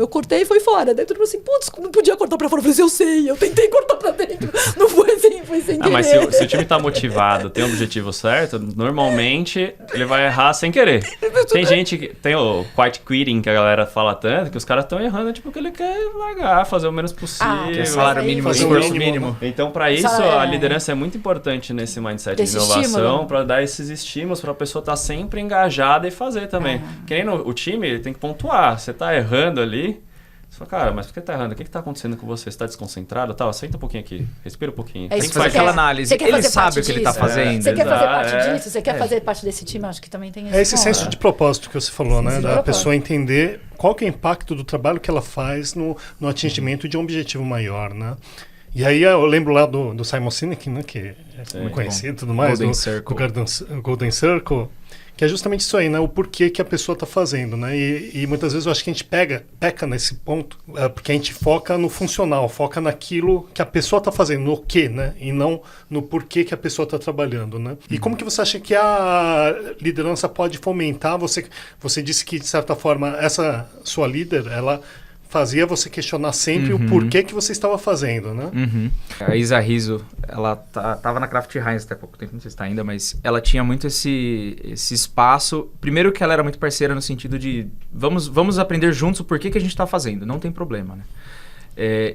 Eu cortei e foi fora. Daí todo mundo assim, putz, não podia cortar pra fora. Eu falei assim, eu sei, eu tentei cortar pra dentro. Não foi sem querer. Mas se o time tá motivado, tem o objetivo certo, normalmente ele vai errar sem querer. Tem gente que... Tem o quiet quitting que a galera fala tanto, que os caras estão errando tipo que ele quer largar, fazer o menos possível. Que é salário mínimo, fazer o esforço mínimo. mínimo. Então, para isso, a liderança é muito importante nesse mindset Desse de inovação, estímulo. para dar esses estímulos para a pessoa estar sempre engajada e fazer também. Que nem o time, ele tem que pontuar. Você tá errando ali, você fala, cara, mas por que tá errando? O que tá acontecendo com você? Você tá desconcentrado? Tá, senta um pouquinho aqui, respira um pouquinho. É Tem isso que fazer você aquela quer. análise. Você quer Ele fazer sabe parte o que ele tá disso? fazendo. Você quer fazer Exato, parte disso? Você quer fazer parte desse time? Acho que também tem É esse ponto. senso de propósito que você falou, né? Senso de Da propósito. pessoa entender qual que é o impacto do trabalho que ela faz no atingimento de um objetivo maior, né? E aí eu lembro lá do Simon Sinek, né? Que é muito conhecido e tudo mais. Golden do Circle. Golden Circle. Que é justamente isso aí, né? O porquê que a pessoa está fazendo, né? E muitas vezes eu acho que a gente peca nesse ponto, porque a gente foca no funcional, foca naquilo que a pessoa está fazendo, no quê, né? E não no porquê que a pessoa está trabalhando, né? E como que você acha que a liderança pode fomentar? Você disse que, de certa forma, essa sua líder, ela fazia você questionar sempre o porquê que você estava fazendo, né? A Isa Rizzo, ela tava na Kraft Heinz até pouco tempo, não sei se tá ainda, mas ela tinha muito esse espaço. Primeiro que ela era muito parceira no sentido de vamos aprender juntos o porquê que a gente tá fazendo, não tem problema, né?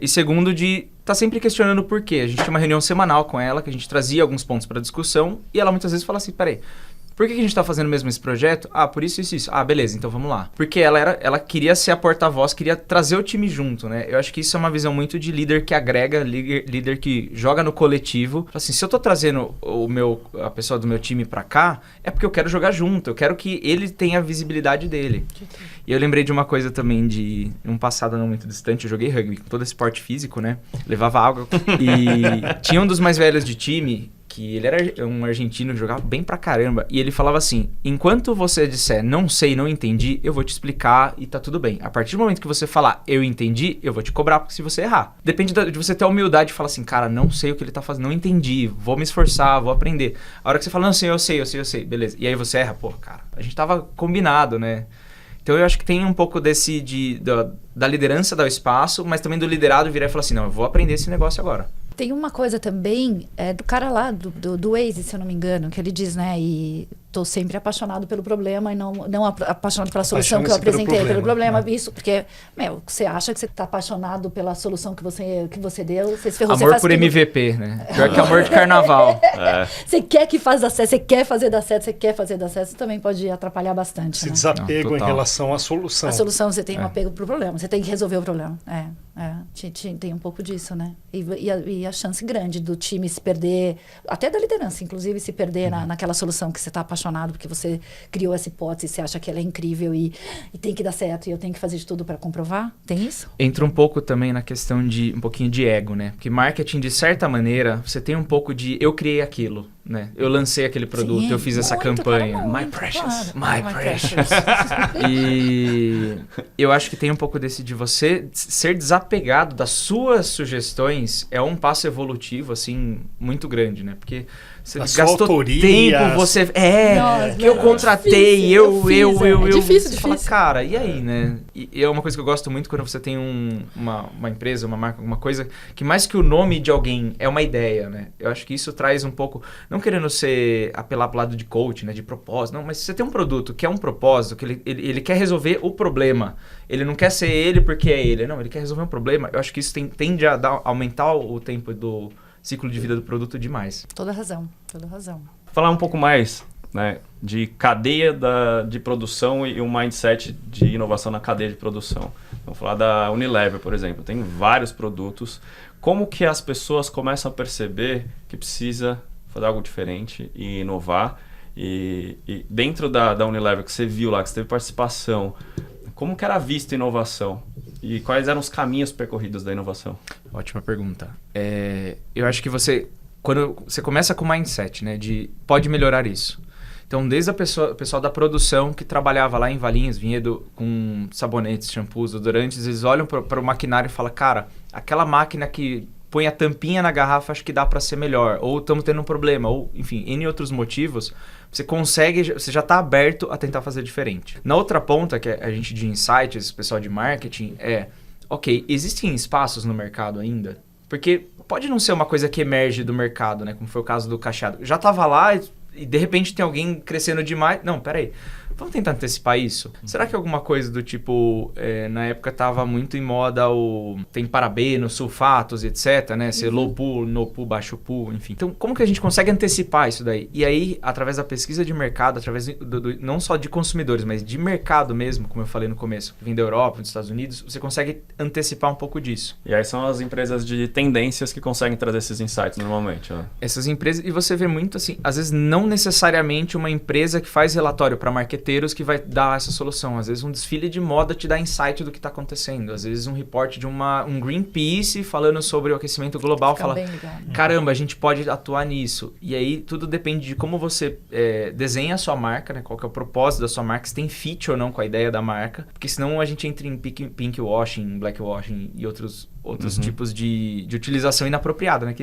E segundo, de tá sempre questionando o porquê. A gente tinha uma reunião semanal com ela, que a gente trazia alguns pontos para discussão, e ela muitas vezes fala assim, peraí, por que a gente tá fazendo mesmo esse projeto? Por isso. Beleza, então vamos lá. Porque ela queria ser a porta-voz, queria trazer o time junto, né? Eu acho que isso é uma visão muito de líder que agrega, líder que joga no coletivo. Assim, se eu tô trazendo a pessoa do meu time pra cá, é porque eu quero jogar junto, eu quero que ele tenha a visibilidade dele. E eu lembrei de uma coisa também de um passado não muito distante, eu joguei rugby com todo esse porte físico, né? Levava água. E tinha um dos mais velhos de time, que ele era um argentino que jogava bem pra caramba. E ele falava assim, enquanto você disser não sei, não entendi, eu vou te explicar e tá tudo bem. A partir do momento que você falar eu entendi, eu vou te cobrar se você errar. Depende de você ter a humildade de falar assim, cara, não sei o que ele tá fazendo, não entendi, vou me esforçar, vou aprender. A hora que você fala, não sei, eu sei, beleza. E aí você erra, pô, cara, a gente tava combinado, né? Então eu acho que tem um pouco da liderança dar o espaço, mas também do liderado virar e falar assim, não, eu vou aprender esse negócio agora. Tem uma coisa também, do cara lá, do Waze, se eu não me engano, que ele diz, né, e tô sempre apaixonado pelo problema e não apaixonado pela solução que eu apresentei, pelo problema. Isso, porque, você acha que você tá apaixonado pela solução que você deu, você se ferrou. Amor por MVP, né? Pior que amor de carnaval. Você quer que faça dar certo, você quer fazer dar certo, isso também pode atrapalhar bastante. Esse né? desapego em relação à solução. A solução, você tem um apego pro problema, você tem que resolver o problema. Tem um pouco disso, né? E a chance grande do time se perder, até da liderança, inclusive, se perder naquela solução que você está apaixonado, porque você criou essa hipótese, você acha que ela é incrível e tem que dar certo, e eu tenho que fazer de tudo para comprovar. Tem isso? Entra um pouco também na questão de um pouquinho de ego, né? Porque marketing, de certa maneira, você tem um pouco de eu criei aquilo, né? Eu lancei aquele produto, eu fiz essa campanha. My precious. E eu acho que tem um pouco desse de você ser desapegado das suas sugestões é um passo evolutivo, assim, muito grande, né? Porque você gastou tempo, você... que eu contratei, é difícil. Você fala, cara, e aí, né? E é uma coisa que eu gosto muito quando você tem uma empresa, uma marca, alguma coisa, que mais que o nome de alguém é uma ideia, né? Eu acho que isso traz um pouco... Não querendo apelar pro lado de coach, né? De propósito, não, mas se você tem um produto que é um propósito, que ele quer resolver o problema, ele não quer ser ele porque é ele, não, ele quer resolver um problema, eu acho que isso tende a aumentar o tempo do ciclo de vida do produto demais. Toda razão. Falar um pouco mais, né, de cadeia de produção e um mindset de inovação na cadeia de produção. Vamos falar da Unilever, por exemplo. Tem vários produtos. Como que as pessoas começam a perceber que precisa fazer algo diferente e inovar? E dentro da Unilever, que você viu lá, que você teve participação, como que era vista a inovação? E quais eram os caminhos percorridos da inovação? Ótima pergunta. Eu acho que quando você começa com o mindset, né, de pode melhorar isso. Então, desde o pessoal da produção que trabalhava lá em Valinhos, Vinhedo, com sabonetes, shampoos, odorantes, eles olham para o maquinário e falam, cara, aquela máquina que põe a tampinha na garrafa, acho que dá para ser melhor. Ou estamos tendo um problema, ou, enfim, N outros motivos. Você já está aberto a tentar fazer diferente. Na outra ponta, que é a gente de insights, o pessoal de marketing, ok, existem espaços no mercado ainda? Porque pode não ser uma coisa que emerge do mercado, né? Como foi o caso do cacheado. Já estava lá e de repente tem alguém crescendo demais. Não, peraí. Vamos tentar antecipar isso? Será que alguma coisa do tipo... na época estava muito em moda tem parabenos, sulfatos, etc, né? Ser low pool, no pool, baixo pool, enfim. Então, como que a gente consegue antecipar isso daí? E aí, através da pesquisa de mercado, através não só de consumidores, mas de mercado mesmo, como eu falei no começo, que vem da Europa, dos Estados Unidos, você consegue antecipar um pouco disso. E aí são as empresas de tendências que conseguem trazer esses insights normalmente, né? Essas empresas, e você vê muito assim, às vezes não necessariamente uma empresa que faz relatório para marqueteiros que vai dar essa solução. Às vezes um desfile de moda te dá insight do que está acontecendo. Às vezes um report de um Greenpeace falando sobre o aquecimento global fala, caramba, a gente pode atuar nisso. E aí tudo depende de como você desenha a sua marca, né? Qual que é o propósito da sua marca, se tem fit ou não com a ideia da marca. Porque senão a gente entra em pink washing, black washing e outros tipos de utilização inapropriada, né?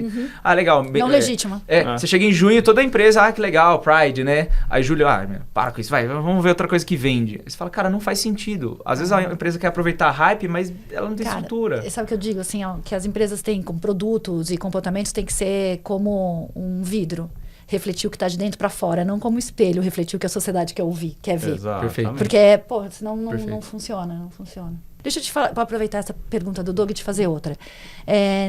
Legal. Não legítima. Você chega em junho, toda a empresa, que legal, Pride, né? Aí julho, para com isso, vamos ver outra coisa que vende. Aí você fala, cara, não faz sentido. Às vezes a empresa quer aproveitar a hype, mas ela não tem estrutura. Sabe o que eu digo, assim, que as empresas têm como produtos e comportamentos tem que ser como um vidro. Refletir o que está de dentro para fora, não como espelho, refletir o que a sociedade quer ouvir, quer ver. Exato. Perfeito. Porque, senão não funciona. Deixa eu te falar, para aproveitar essa pergunta do Doug e te fazer outra.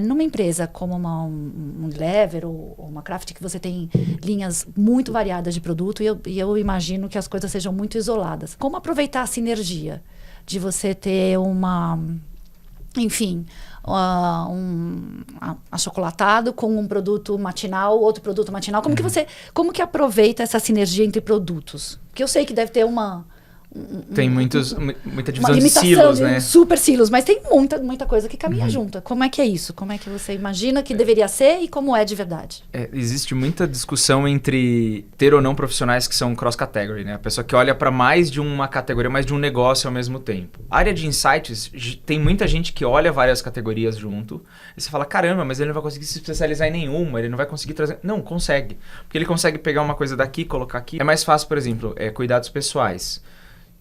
Numa empresa como uma Unilever ou uma Kraft, que você tem linhas muito variadas de produto, e eu imagino que as coisas sejam muito isoladas. Como aproveitar a sinergia de você ter achocolatado com um produto matinal, outro produto matinal? Como que aproveita essa sinergia entre produtos? Porque eu sei que deve ter tem muita divisão de silos, né? Super silos, mas tem muita coisa que caminha junto. Como é que é isso? Como é que você imagina que deveria ser e como é de verdade? Existe muita discussão entre ter ou não profissionais que são cross-category, né? A pessoa que olha para mais de uma categoria, mais de um negócio ao mesmo tempo. A área de insights, tem muita gente que olha várias categorias junto e você fala, caramba, mas ele não vai conseguir se especializar em nenhuma, ele não vai conseguir trazer... Não, consegue. Porque ele consegue pegar uma coisa daqui, colocar aqui. É mais fácil, por exemplo, cuidados pessoais.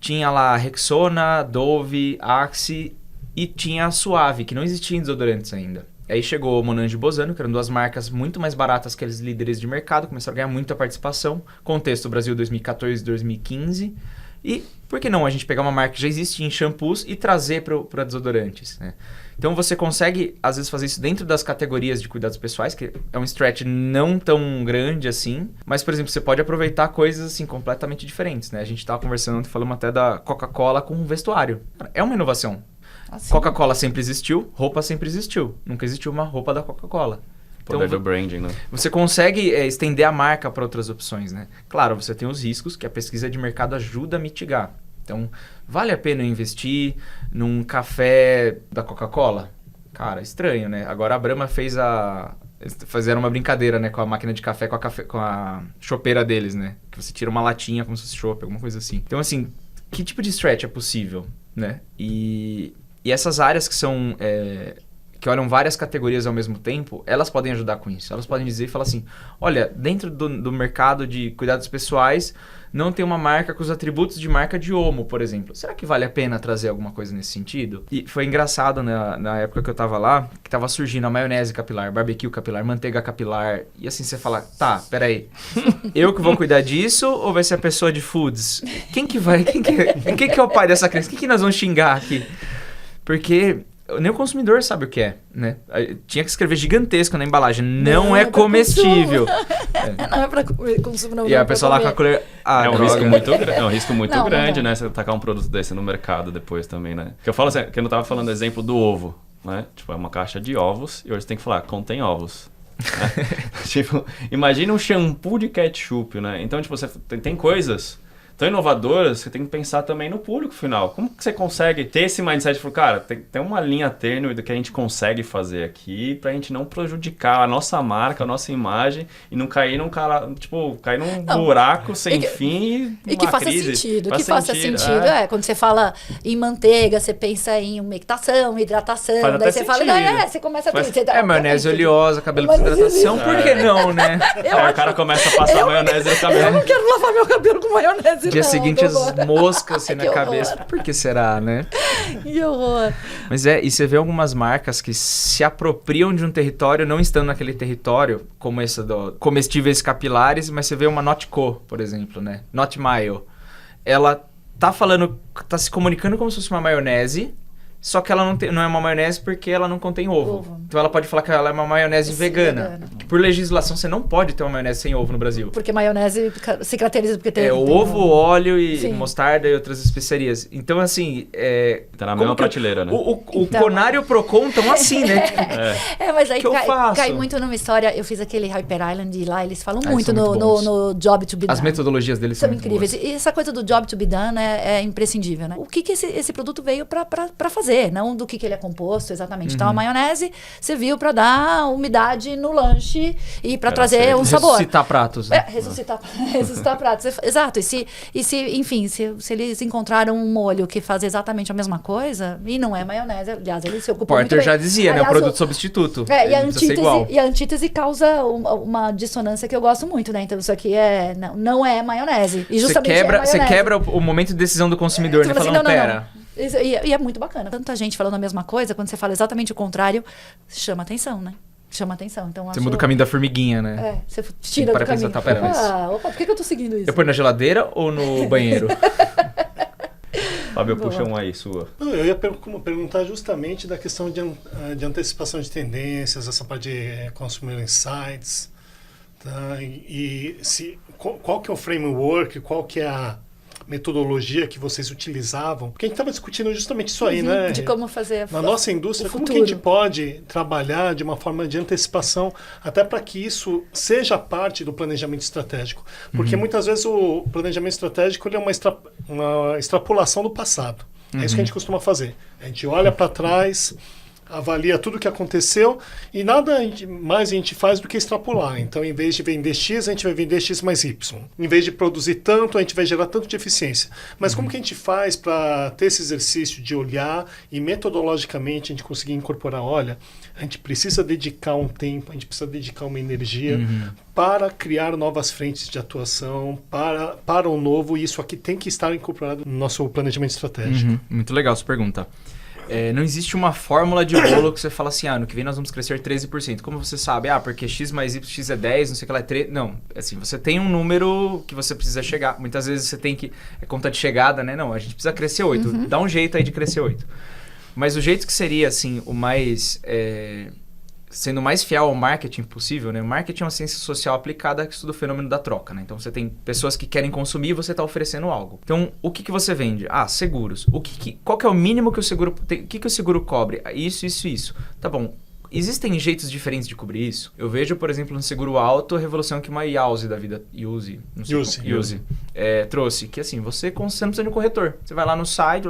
Tinha lá Rexona, Dove, Axe e tinha a Suave, que não existia em desodorantes ainda. Aí chegou o Monange e Bozano, que eram 2 marcas muito mais baratas que aqueles líderes de mercado, começaram a ganhar muita participação. Contexto Brasil 2014, 2015. E por que não a gente pegar uma marca que já existia em shampoos e trazer para desodorantes, né? Então você consegue, às vezes, fazer isso dentro das categorias de cuidados pessoais, que é um stretch não tão grande assim. Mas, por exemplo, você pode aproveitar coisas assim completamente diferentes, né? A gente estava conversando, falamos até da Coca-Cola com vestuário. É uma inovação. Assim. Coca-Cola sempre existiu, roupa sempre existiu. Nunca existiu uma roupa da Coca-Cola. Poder do branding, né? Você consegue estender a marca para outras opções, né? Claro, você tem os riscos que a pesquisa de mercado ajuda a mitigar. Então, vale a pena investir num café da Coca-Cola? Cara, estranho, né? Agora a Brahma fizeram uma brincadeira, né? Com a máquina de café, com a chopeira deles, né? Que você tira uma latinha como se fosse chope, alguma coisa assim. Então, assim, que tipo de stretch é possível, né? E essas áreas que são... que olham várias categorias ao mesmo tempo, elas podem ajudar com isso. Elas podem dizer e falar assim, olha, dentro do mercado de cuidados pessoais, não tem uma marca com os atributos de marca de Omo, por exemplo. Será que vale a pena trazer alguma coisa nesse sentido? E foi engraçado na época que eu tava lá, que tava surgindo a maionese capilar, barbecue capilar, manteiga capilar. E assim, você fala, tá, peraí, eu que vou cuidar disso ou vai ser a pessoa de foods? Quem que é o pai dessa criança? Quem que nós vamos xingar aqui? Porque... nem o consumidor sabe o que é, né? Tinha que escrever gigantesco na embalagem. Não é comestível. Não é para consumo, não. E a pessoa lá com a colher... É um risco muito grande, né? Você tacar um produto desse no mercado depois também, né? Que eu falo assim, que eu não tava falando do exemplo do ovo, né? Tipo, é uma caixa de ovos e hoje você tem que falar, contém ovos. Né? Tipo, imagina um shampoo de ketchup, né? Então, tipo, você tem coisas... tão inovadoras, você tem que pensar também no público final. Como que você consegue ter esse mindset de falar, cara, tem uma linha tênue do que a gente consegue fazer aqui pra gente não prejudicar a nossa marca, a nossa imagem e não cair cair num buraco sem fim e que faça crise. Sentido. Que faça sentido. Quando você fala em manteiga, você pensa em umectação, hidratação, faz daí você fala, você começa a ter... maionese oleosa, cabelo com hidratação, por que não, né? Aí o cara começa a passar maionese no cabelo. Eu não quero lavar meu cabelo com maionese. Dia seguinte as moscas assim na cabeça. Por que será, né? Que horror. Mas e você vê algumas marcas que se apropriam de um território, não estando naquele território, como essa do comestíveis capilares, mas você vê uma Notco, por exemplo, né? Not Mayo. Ela tá se comunicando como se fosse uma maionese, só que ela não é uma maionese porque ela não contém ovo. Então ela pode falar que ela é uma maionese vegana. Por legislação, você não pode ter uma maionese sem ovo no Brasil. Porque maionese se caracteriza porque tem... ovo, óleo e mostarda e outras especiarias. Então, assim... tá na mesma prateleira, né? O Conar e o Procon estão assim, né? Mas aí cai muito numa história... Eu fiz aquele Hyper Island e lá eles falam muito no Job to be Done. As metodologias deles são incríveis. E essa coisa do Job to be Done é imprescindível, né? O que esse produto veio pra fazer? Não do que ele é composto exatamente. Então, a maionese serviu para dar umidade no lanche e para trazer um sabor. Ressuscitar pratos. Né? Ressuscitar pratos. Exato. E se eles encontraram um molho que faz exatamente a mesma coisa, e não é maionese, aliás, ele se ocupou muito bem. Porter já dizia, aliás, né? O produto substituto. E a antítese causa uma dissonância que eu gosto muito, né? Então, isso aqui não é maionese. E justamente você quebra o momento de decisão do consumidor, né? Falando, pera... E é muito bacana. Tanta gente falando a mesma coisa, quando você fala exatamente o contrário, chama atenção, né? Chama atenção. Então, você muda o caminho da formiguinha, né? Você tira do caminho. Por que eu tô seguindo isso? Eu ponho na geladeira ou no banheiro? Fábio, puxa um aí, sua. Eu ia perguntar justamente da questão de antecipação de tendências, essa parte de Consumer Insights, tá? Qual que é o framework, qual que é a metodologia que vocês utilizavam, porque a gente estava discutindo justamente isso aí, né? De como fazer na nossa indústria, como que a gente pode trabalhar de uma forma de antecipação, até para que isso seja parte do planejamento estratégico. Porque muitas vezes o planejamento estratégico ele é uma extrapolação do passado. É isso que a gente costuma fazer. A gente olha para trás, avalia tudo o que aconteceu e nada mais a gente faz do que extrapolar. Então, em vez de vender X, a gente vai vender X mais Y. Em vez de produzir tanto, a gente vai gerar tanto de eficiência. Mas como que a gente faz para ter esse exercício de olhar e metodologicamente a gente conseguir incorporar, olha, a gente precisa dedicar um tempo, a gente precisa dedicar uma energia para criar novas frentes de atuação, para o novo, e isso aqui tem que estar incorporado no nosso planejamento estratégico. Muito legal essa pergunta. não existe uma fórmula de bolo que você fala assim, ano que vem nós vamos crescer 13%. Como você sabe? Porque X mais Y, X é 10, não sei o que lá é 13. Não, assim, você tem um número que você precisa chegar. Muitas vezes você tem que... É conta de chegada, né? Não, a gente precisa crescer 8. Dá um jeito aí de crescer 8. Mas o jeito que seria, assim, o mais... sendo o mais fiel ao marketing possível, né? O marketing é uma ciência social aplicada que estuda o fenômeno da troca, né? Então, você tem pessoas que querem consumir e você está oferecendo algo. Então, o que você vende? Seguros. Qual que é o mínimo que o seguro... O que o seguro cobre? Isso, isso, isso. Tá bom. Existem jeitos diferentes de cobrir isso? Eu vejo, por exemplo, no seguro alto, a revolução que uma Yause da vida... Yuse. Trouxe. Que assim, você não precisa de um corretor. Você vai lá no site,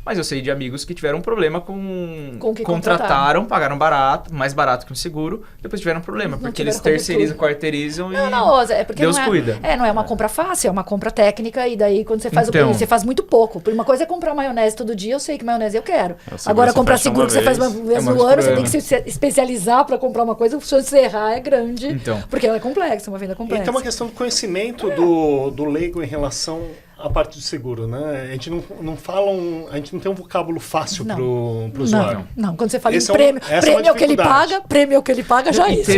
mas eu sei de amigos que tiveram um problema com que contrataram, pagaram mais barato que um seguro, depois tiveram um problema, porque eles terceirizam, quarteirizam é porque Deus cuida. Não é uma compra fácil, é uma compra técnica, e daí quando você faz você faz muito pouco. Uma coisa é comprar maionese todo dia, eu sei que maionese eu quero. Agora, comprar seguro que você faz uma vez no ano, você tem que se especializar para comprar uma coisa, o chance de errar é grande, porque ela é complexa, uma venda complexa. Então, é uma questão do conhecimento do leigo em relação à parte do seguro, né? A gente a gente não tem um vocábulo fácil pro usuário. Não, quando você fala em prêmio é o que ele paga, já é isso.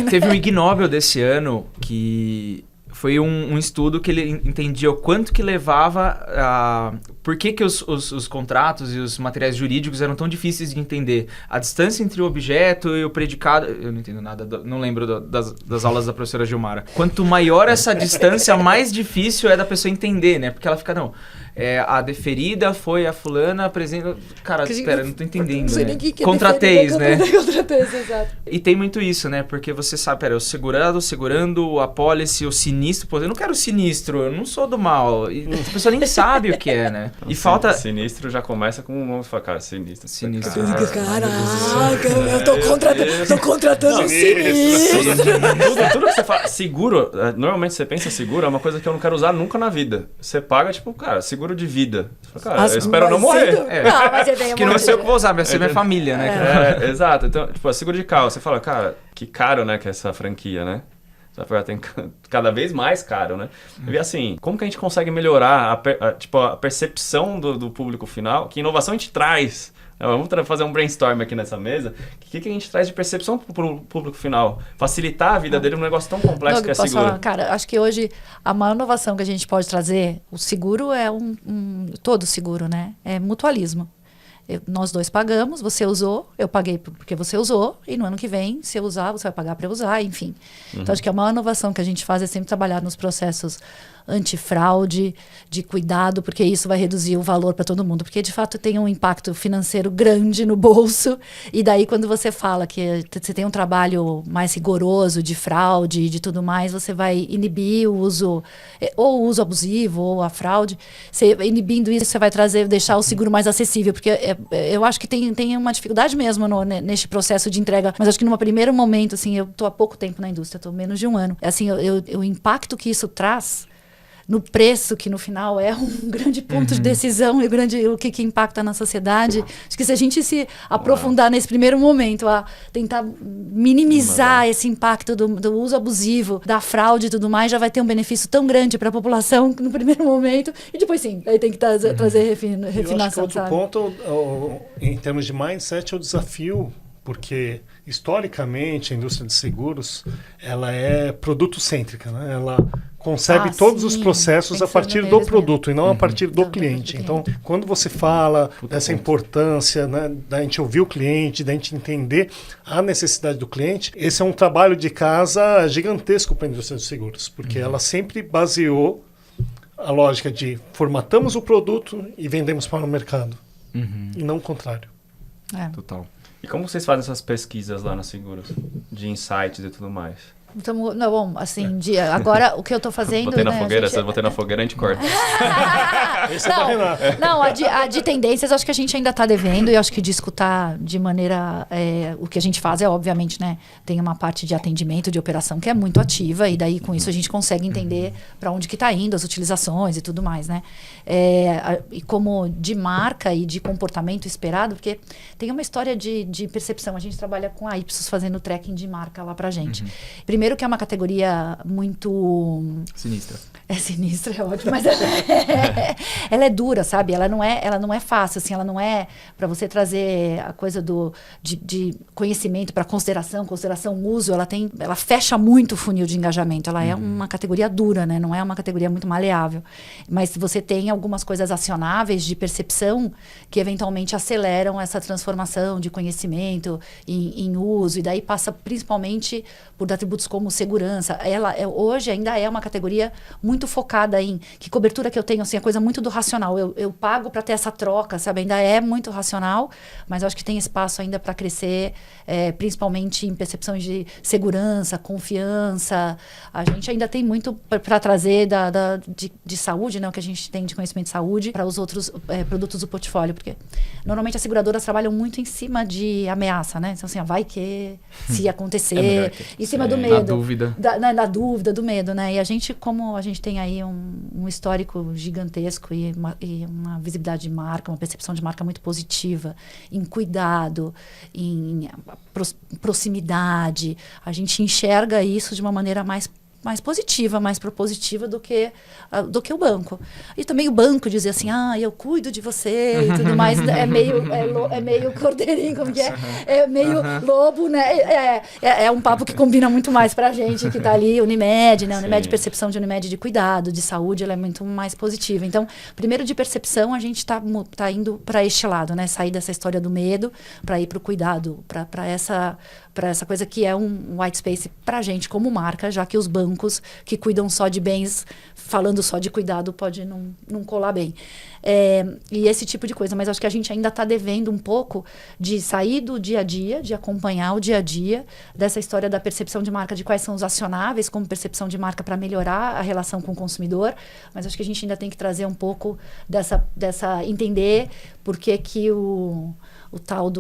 Teve um Ig Nobel desse ano que foi um estudo que ele entendia o quanto que levava a... Por que os contratos e os materiais jurídicos eram tão difíceis de entender? A distância entre o objeto e o predicado... Eu não entendo nada, não lembro das aulas da professora Gilmara. Quanto maior essa distância, mais difícil é da pessoa entender, né? Porque ela fica, a deferida foi a fulana apresenta... Cara, espera, não tô entendendo, não sei né? Nem que Contrateis, né? Contrateis, exato. E tem muito isso, né? Porque você sabe, o segurando, a pólice, o sinistro... Pô, eu não quero sinistro, eu não sou do mal. E a pessoa nem sabe o que é, né? E falta... Sinistro já começa com um nome, cara, sinistro. Caraca, eu tô contratando um sinistro. Tudo que você fala, seguro, normalmente você pensa seguro, é uma coisa que eu não quero usar nunca na vida. Você paga, cara, seguro de vida. Você fala, cara, eu espero não morrer. Não, mas que não vai ser eu que vou usar, vai ser minha família, né? Exato. Então, seguro de carro, você fala, cara, que caro, né, que é essa franquia, né? Tem cada vez mais caro, né? E assim, como que a gente consegue melhorar a percepção do público final? Que inovação a gente traz? Vamos fazer um brainstorm aqui nessa mesa. O que a gente traz de percepção para o público final? Facilitar a vida dele num negócio tão complexo que é seguro. Falar, cara, acho que hoje a maior inovação que a gente pode trazer, o seguro é todo seguro, né? É mutualismo. Nós dois pagamos, você usou, eu paguei porque você usou, e no ano que vem, se eu usar, você vai pagar para eu usar, enfim. Então, acho que a maior inovação que a gente faz é sempre trabalhar nos processos antifraude, de cuidado, porque isso vai reduzir o valor para todo mundo. Porque, de fato, tem um impacto financeiro grande no bolso, e daí, quando você fala que você tem um trabalho mais rigoroso de fraude e de tudo mais, você vai inibir o uso, ou o uso abusivo, ou a fraude. Inibindo isso, você vai deixar o seguro mais acessível, porque eu acho que tem uma dificuldade mesmo neste processo de entrega, mas acho que num primeiro momento, assim, eu estou há pouco tempo na indústria, estou menos de um ano, assim, o impacto que isso traz no preço, que no final é um grande ponto de decisão e o que impacta na sociedade. Acho que se a gente se aprofundar nesse primeiro momento, a tentar minimizar esse impacto do uso abusivo, da fraude e tudo mais, já vai ter um benefício tão grande para a população no primeiro momento, e depois sim, aí tem que trazer refinação. Eu acho que outro ponto, em termos de mindset, é o desafio, porque historicamente a indústria de seguros ela é produto-cêntrica, né? Ela concebe todos os processos a partir do produto e não a partir do cliente. Então, quando você fala dessa importância, né, da gente ouvir o cliente, da gente entender a necessidade do cliente, esse é um trabalho de casa gigantesco para a indústria de seguros, porque ela sempre baseou a lógica de formatamos o produto e vendemos para o mercado, e não o contrário. Total. E como vocês fazem essas pesquisas lá na Seguros? De insights e tudo mais? Então, não, bom, assim, agora o que eu estou fazendo... Botei na fogueira, se eu botei na fogueira, a gente corta. Não, a de tendências, acho que a gente ainda está devendo, e acho que de escutar de maneira... o que a gente faz é, obviamente, né, tem uma parte de atendimento, de operação, que é muito ativa, e daí com isso a gente consegue entender para onde que está indo, as utilizações e tudo mais, né? E como de marca e de comportamento esperado, porque tem uma história de percepção, a gente trabalha com a Ipsos fazendo tracking de marca lá pra gente. Primeiro que é uma categoria muito... Sinistra. É sinistra, é ótimo, mas ela é dura, sabe? Ela não é fácil, assim, ela não é para você trazer a coisa de conhecimento para consideração, uso, ela fecha muito o funil de engajamento. Ela é uma categoria dura, né? Não é uma categoria muito maleável. Mas você tem algumas coisas acionáveis de percepção que eventualmente aceleram essa transformação de conhecimento em uso, e daí passa principalmente por atributos como segurança. Ela hoje ainda é uma categoria muito focada em que cobertura que eu tenho, assim, a coisa muito do racional. Eu pago para ter essa troca, sabe? Ainda é muito racional, mas eu acho que tem espaço ainda para crescer, principalmente em percepções de segurança, confiança. A gente ainda tem muito para trazer de saúde, né? O que a gente tem de conhecimento de saúde para os outros produtos do portfólio, porque normalmente as seguradoras trabalham muito em cima de ameaça, né? Então, assim, vai que se acontecer, em cima do medo. Na dúvida. Na dúvida, do medo, né? E a gente, como a gente tem aí um histórico gigantesco e uma visibilidade de marca, uma percepção de marca muito positiva, em cuidado, em proximidade, a gente enxerga isso de uma maneira mais positiva, mais propositiva do que o banco. E também o banco dizer assim, eu cuido de você e tudo mais, é meio cordeirinho, como que é? É meio lobo, né? É um papo que combina muito mais pra gente, que tá ali, Unimed, né? Unimed, percepção de Unimed de cuidado, de saúde, ela é muito mais positiva. Então, primeiro de percepção, a gente tá indo para este lado, né? Sair dessa história do medo para ir pro cuidado, para essa coisa que é um white space pra gente como marca, já que os bancos que cuidam só de bens, falando só de cuidado, pode não colar bem. E esse tipo de coisa. Mas acho que a gente ainda está devendo um pouco de sair do dia a dia, de acompanhar o dia a dia, dessa história da percepção de marca, de quais são os acionáveis como percepção de marca para melhorar a relação com o consumidor. Mas acho que a gente ainda tem que trazer um pouco dessa entender por que o tal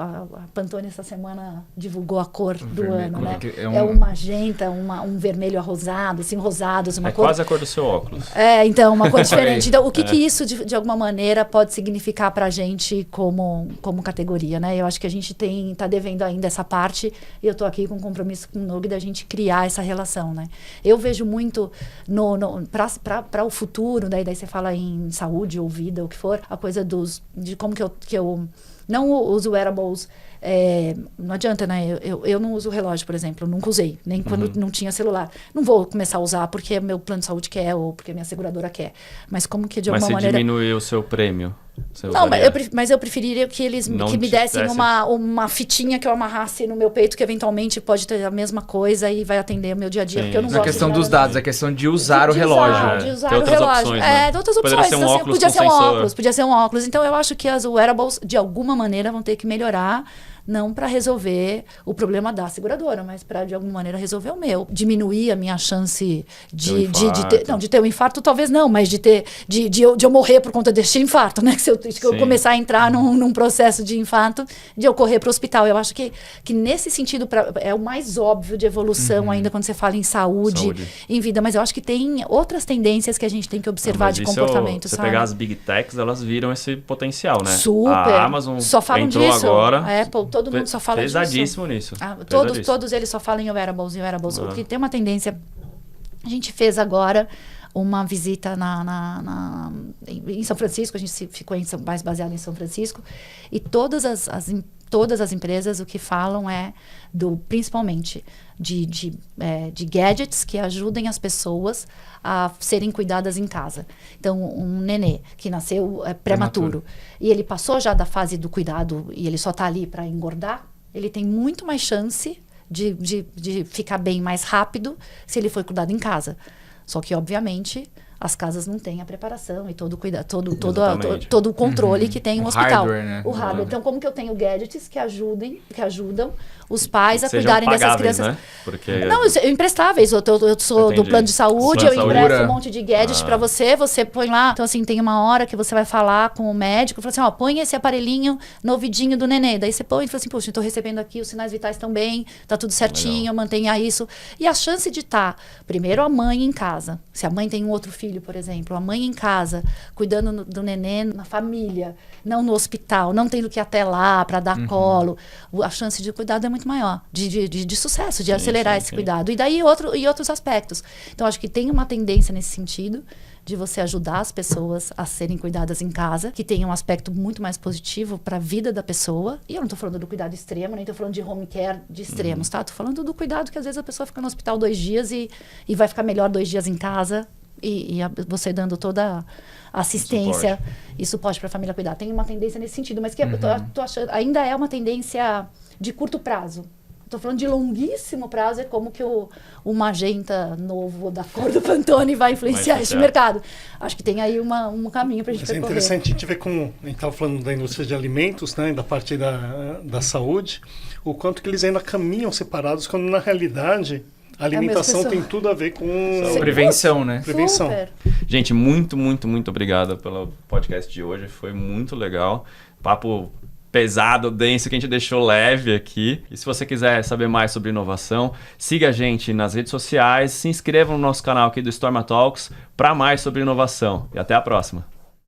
a Pantone essa semana divulgou a cor do ano, né? É um magenta, um vermelho arrosado, assim, rosados, uma cor... quase a cor do seu óculos. Então, uma cor diferente. Então, o que isso, de alguma maneira, pode significar pra gente como categoria, né? Eu acho que a gente tá devendo ainda essa parte, e eu tô aqui com um compromisso com o Nug da gente criar essa relação, né? Eu vejo muito para o futuro, daí você fala em saúde ou vida, o que for, a coisa de como que eu não uso wearables, não adianta, né? Eu não uso relógio, por exemplo, eu nunca usei, nem quando não tinha celular. Não vou começar a usar porque meu plano de saúde quer ou porque minha seguradora quer. Mas como que de alguma maneira... Mas se diminuir o seu prêmio? Não, mas eu preferiria que eles me dessem uma fitinha que eu amarrasse no meu peito, que eventualmente pode ter a mesma coisa e vai atender o meu dia a dia. Porque eu não gosto. A questão dos dados, a questão de usar o relógio. De usar o relógio. Opções, né? De outras opções. Ser um óculos podia ser um óculos. Então eu acho que as wearables, de alguma maneira, vão ter que melhorar. Não para resolver o problema da seguradora, mas para, de alguma maneira, resolver o meu. Diminuir a minha chance de ter um infarto, talvez não, mas de eu morrer por conta deste infarto, né? Se eu começar a entrar num processo de infarto, de eu correr para o hospital. Eu acho que nesse sentido é o mais óbvio de evolução ainda quando você fala em saúde, em vida. Mas eu acho que tem outras tendências que a gente tem que observar de comportamento, Se você pegar as big techs, elas viram esse potencial, né? Super. A Amazon só falam entrou disso. agora. A Apple, todo mundo só fala disso. Pesadíssimo nisso. Todos eles só falam em wearables. O que tem uma tendência... A gente fez agora uma visita em São Francisco, a gente ficou mais baseado em São Francisco, e todas as empresas o que falam principalmente de gadgets que ajudem as pessoas a serem cuidadas em casa. Então, um nenê que nasceu prematuro e ele passou já da fase do cuidado e ele só está ali para engordar, ele tem muito mais chance de ficar bem mais rápido se ele for cuidado em casa. Só que, obviamente, as casas não têm a preparação e todo o cuidado, todo o controle que tem um hospital. Hardware, né? O hardware. Então, como que eu tenho gadgets que ajudam os pais a cuidarem dessas crianças? Né? Porque... Não, emprestáveis. Eu sou do plano de saúde, eu empresto um monte de gadgets para você põe lá. Então, assim, tem uma hora que você vai falar com o médico, fala assim, põe esse aparelhinho no ouvidinho do nenê. Daí você põe e fala assim, poxa, estou recebendo aqui, os sinais vitais estão bem, tá tudo certinho, mantenha isso. E a chance de estar, primeiro, a mãe em casa. Se a mãe tem um outro filho filho, por exemplo, a mãe em casa, cuidando do neném na família, não no hospital, não tendo que ir até lá para dar colo, a chance de cuidado é muito maior, de sucesso, de acelerar esse cuidado. E daí outros aspectos. Então, acho que tem uma tendência nesse sentido, de você ajudar as pessoas a serem cuidadas em casa, que tem um aspecto muito mais positivo para a vida da pessoa. E eu não estou falando do cuidado extremo, nem estou falando de home care de extremos, tá? Estou falando do cuidado que às vezes a pessoa fica no hospital 2 dias e vai ficar melhor 2 dias em casa e você dando toda a assistência e suporte para a família cuidar. Tem uma tendência nesse sentido, mas que tô achando, ainda é uma tendência de curto prazo. Estou falando de longuíssimo prazo, é como que o Magenta novo da cor do Pantone vai influenciar esse mercado. Acho que tem aí um caminho para a gente percorrer. É interessante a gente ver como, a gente estava falando da indústria de alimentos, né, da parte da saúde, o quanto que eles ainda caminham separados, quando na realidade a alimentação tem tudo a ver com prevenção, né? Prevenção. Super. Gente, muito, muito, muito obrigado pelo podcast de hoje. Foi muito legal. Papo pesado, denso, que a gente deixou leve aqui. E se você quiser saber mais sobre inovação, siga a gente nas redes sociais, se inscreva no nosso canal aqui do Storma Talks para mais sobre inovação. E até a próxima.